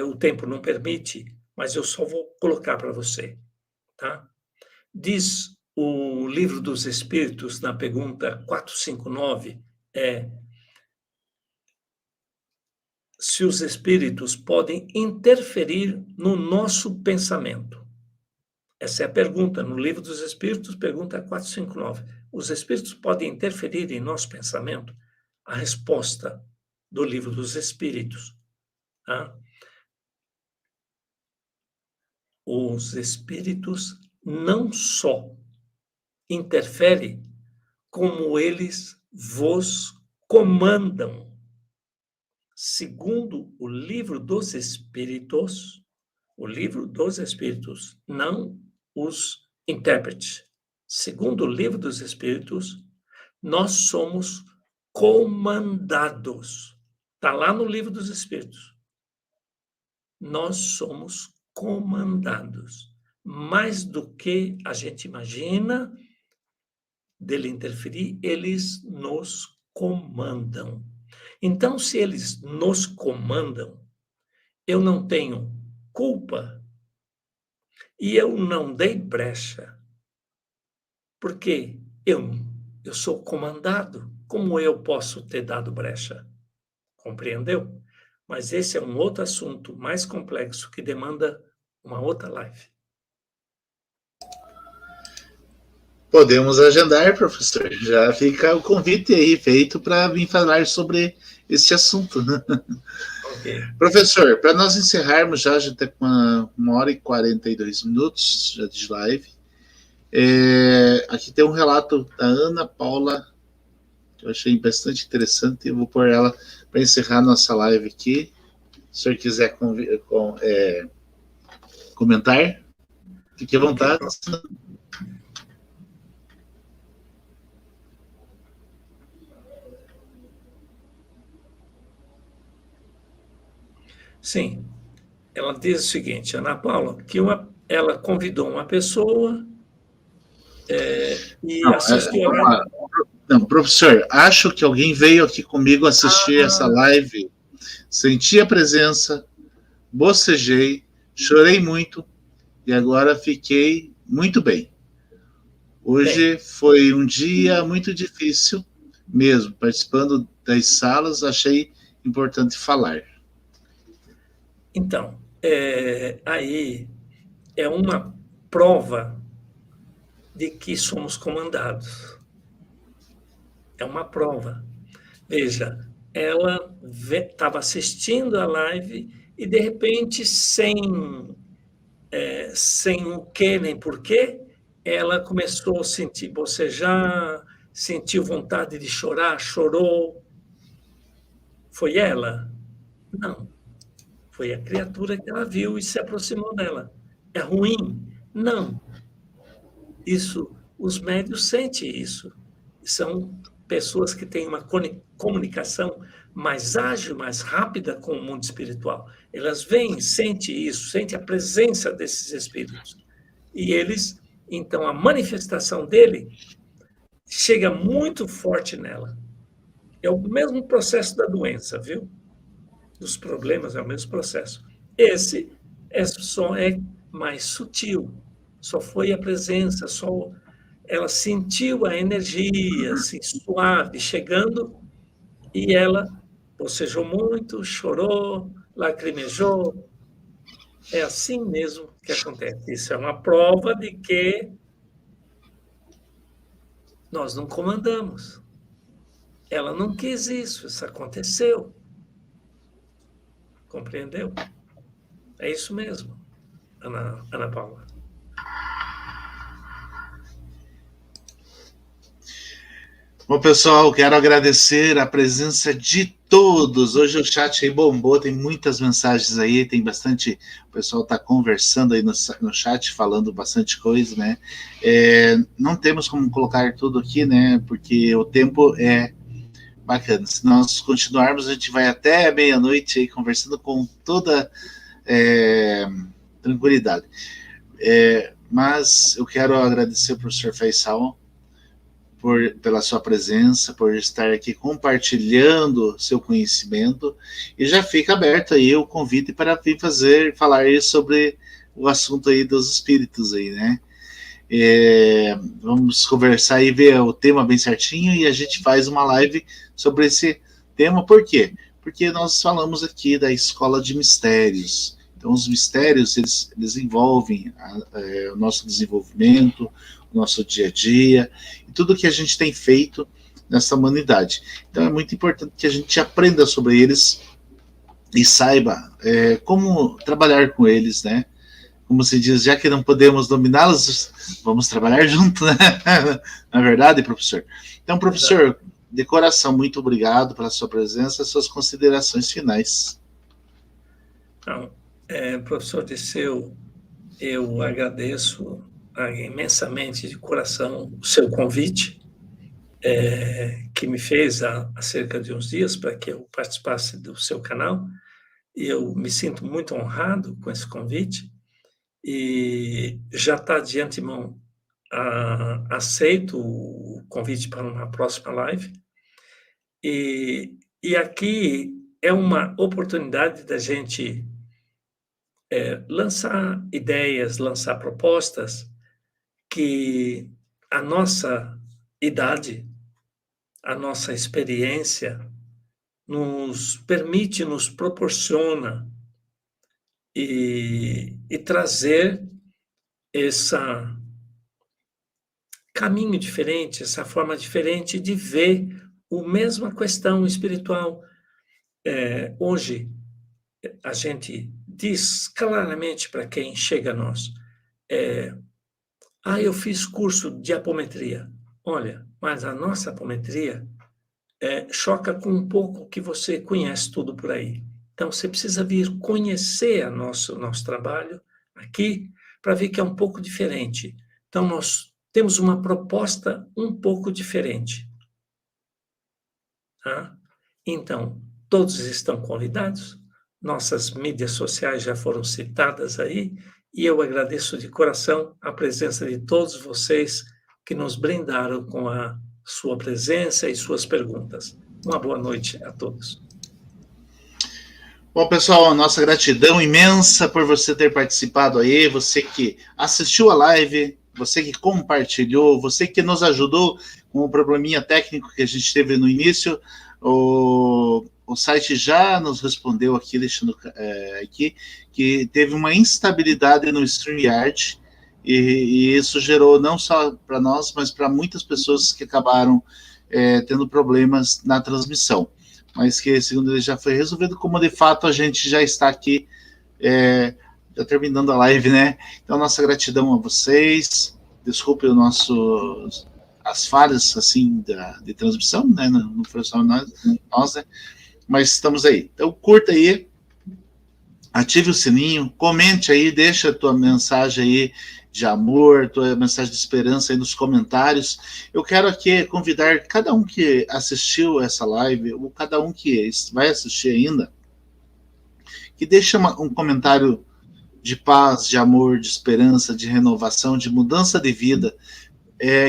o tempo não permite, mas eu só vou colocar para você. Tá? Diz o Livro dos Espíritos, na pergunta 459, se os espíritos podem interferir no nosso pensamento. Essa é a pergunta no Livro dos Espíritos, pergunta 459. Os espíritos podem interferir em nosso pensamento? A resposta do Livro dos Espíritos. Tá? Os espíritos não só interferem, como eles vos comandam. Segundo o Livro dos Espíritos, não os intérpretes. Segundo o Livro dos Espíritos, nós somos comandados. Está lá no Livro dos Espíritos. Nós somos comandados. Mais do que a gente imagina dele interferir, eles nos comandam. Então, se eles nos comandam, eu não tenho culpa e eu não dei brecha, porque eu sou comandado. Como eu posso ter dado brecha? Compreendeu? Mas esse é um outro assunto mais complexo que demanda uma outra live. Podemos agendar, professor. Já fica o convite aí feito para vir falar sobre esse assunto. Okay. Professor, para nós encerrarmos já está com 1h42 já de live. Aqui tem um relato da Ana Paula, que eu achei bastante interessante. Eu vou pôr ela para encerrar nossa live aqui. Se o senhor quiser comentar, fique à vontade. Sim, ela diz o seguinte, Ana Paula, que ela convidou uma pessoa e assistiu a live. Não, professor, acho que alguém veio aqui comigo assistir essa live, senti a presença, bocejei, chorei muito e agora fiquei muito bem. Hoje foi um dia muito difícil mesmo, participando das salas, achei importante falar. Então, aí é uma prova de que somos comandados. É uma prova. Veja, ela estava assistindo a live e, de repente, sem o que nem porquê, ela começou a sentir bocejar, sentiu vontade de chorar, chorou. Foi ela? Não. Foi a criatura que ela viu e se aproximou dela. É ruim? Não. Os médios sentem isso. São pessoas que têm uma comunicação mais ágil, mais rápida com o mundo espiritual. Elas veem, sentem isso, sentem a presença desses espíritos. E eles, então, a manifestação dele chega muito forte nela. É o mesmo processo da doença, viu? Dos problemas, é o mesmo processo. Esse só é mais sutil, só foi a presença, só ela sentiu a energia, assim, suave, chegando, e ela bocejou muito, chorou, lacrimejou. É assim mesmo que acontece. Isso é uma prova de que nós não comandamos. Ela não quis isso aconteceu. Compreendeu? É isso mesmo, Ana Paula. Bom, pessoal, quero agradecer a presença de todos. Hoje o chat aí bombou, tem muitas mensagens aí, tem bastante, o pessoal está conversando aí no chat, falando bastante coisa, né? Não temos como colocar tudo aqui, né? Porque o tempo é bacana. Se nós continuarmos, a gente vai até meia-noite aí conversando com toda tranquilidade. Mas eu quero agradecer ao professor Faisal pela sua presença, por estar aqui compartilhando seu conhecimento, e já fica aberto aí o convite para vir falar aí sobre o assunto aí dos espíritos aí, né? Vamos conversar e ver o tema bem certinho, e a gente faz uma live sobre esse tema. Por quê? Porque nós falamos aqui da escola de mistérios. Então, os mistérios, eles envolvem o nosso desenvolvimento, o nosso dia a dia, e tudo que a gente tem feito nessa humanidade. Então, é muito importante que a gente aprenda sobre eles e saiba como trabalhar com eles, né? Como se diz, já que não podemos dominá-los, vamos trabalhar junto, né? Não é verdade, professor? Então, professor, de coração, muito obrigado pela sua presença e suas considerações finais. Então, professor Dirceu, eu agradeço imensamente de coração o seu convite, que me fez há cerca de uns dias para que eu participasse do seu canal. Eu me sinto muito honrado com esse convite e já está de antemão aceito o convite para uma próxima live. E aqui é uma oportunidade da gente lançar ideias, lançar propostas que a nossa idade, a nossa experiência nos permite, nos proporciona e trazer esse caminho diferente, essa forma diferente de ver a mesma questão espiritual. Hoje, a gente diz claramente para quem chega a nós, eu fiz curso de apometria. Olha, mas a nossa apometria choca com um pouco que você conhece tudo por aí. Então, você precisa vir conhecer nosso trabalho aqui para ver que é um pouco diferente. Então, nós temos uma proposta um pouco diferente. Tá? Então, todos estão convidados. Nossas mídias sociais já foram citadas aí, e eu agradeço de coração a presença de todos vocês que nos brindaram com a sua presença e suas perguntas. Uma boa noite a todos. Bom, pessoal, a nossa gratidão imensa por você ter participado aí, você que assistiu a live, você que compartilhou, você que nos ajudou com o probleminha técnico que a gente teve no início. O site já nos respondeu aqui, deixando aqui, que teve uma instabilidade no StreamYard, e isso gerou não só para nós, mas para muitas pessoas que acabaram tendo problemas na transmissão, mas que, segundo ele, já foi resolvido, como de fato a gente já está aqui, já terminando a live, né? Então, nossa gratidão a vocês, desculpe as falhas, assim, de transmissão, né? Não foi só nós, né? Mas estamos aí. Então, curta aí, ative o sininho, comente aí, deixa a tua mensagem aí de amor, tua mensagem de esperança aí nos comentários. Eu quero aqui convidar cada um que assistiu essa live, ou cada um que vai assistir ainda, que deixe um comentário de paz, de amor, de esperança, de renovação, de mudança de vida,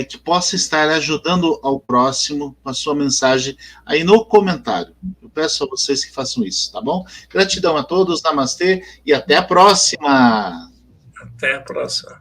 que possa estar ajudando ao próximo com a sua mensagem aí no comentário. Eu peço a vocês que façam isso, tá bom? Gratidão a todos, namastê e até a próxima! Até a próxima.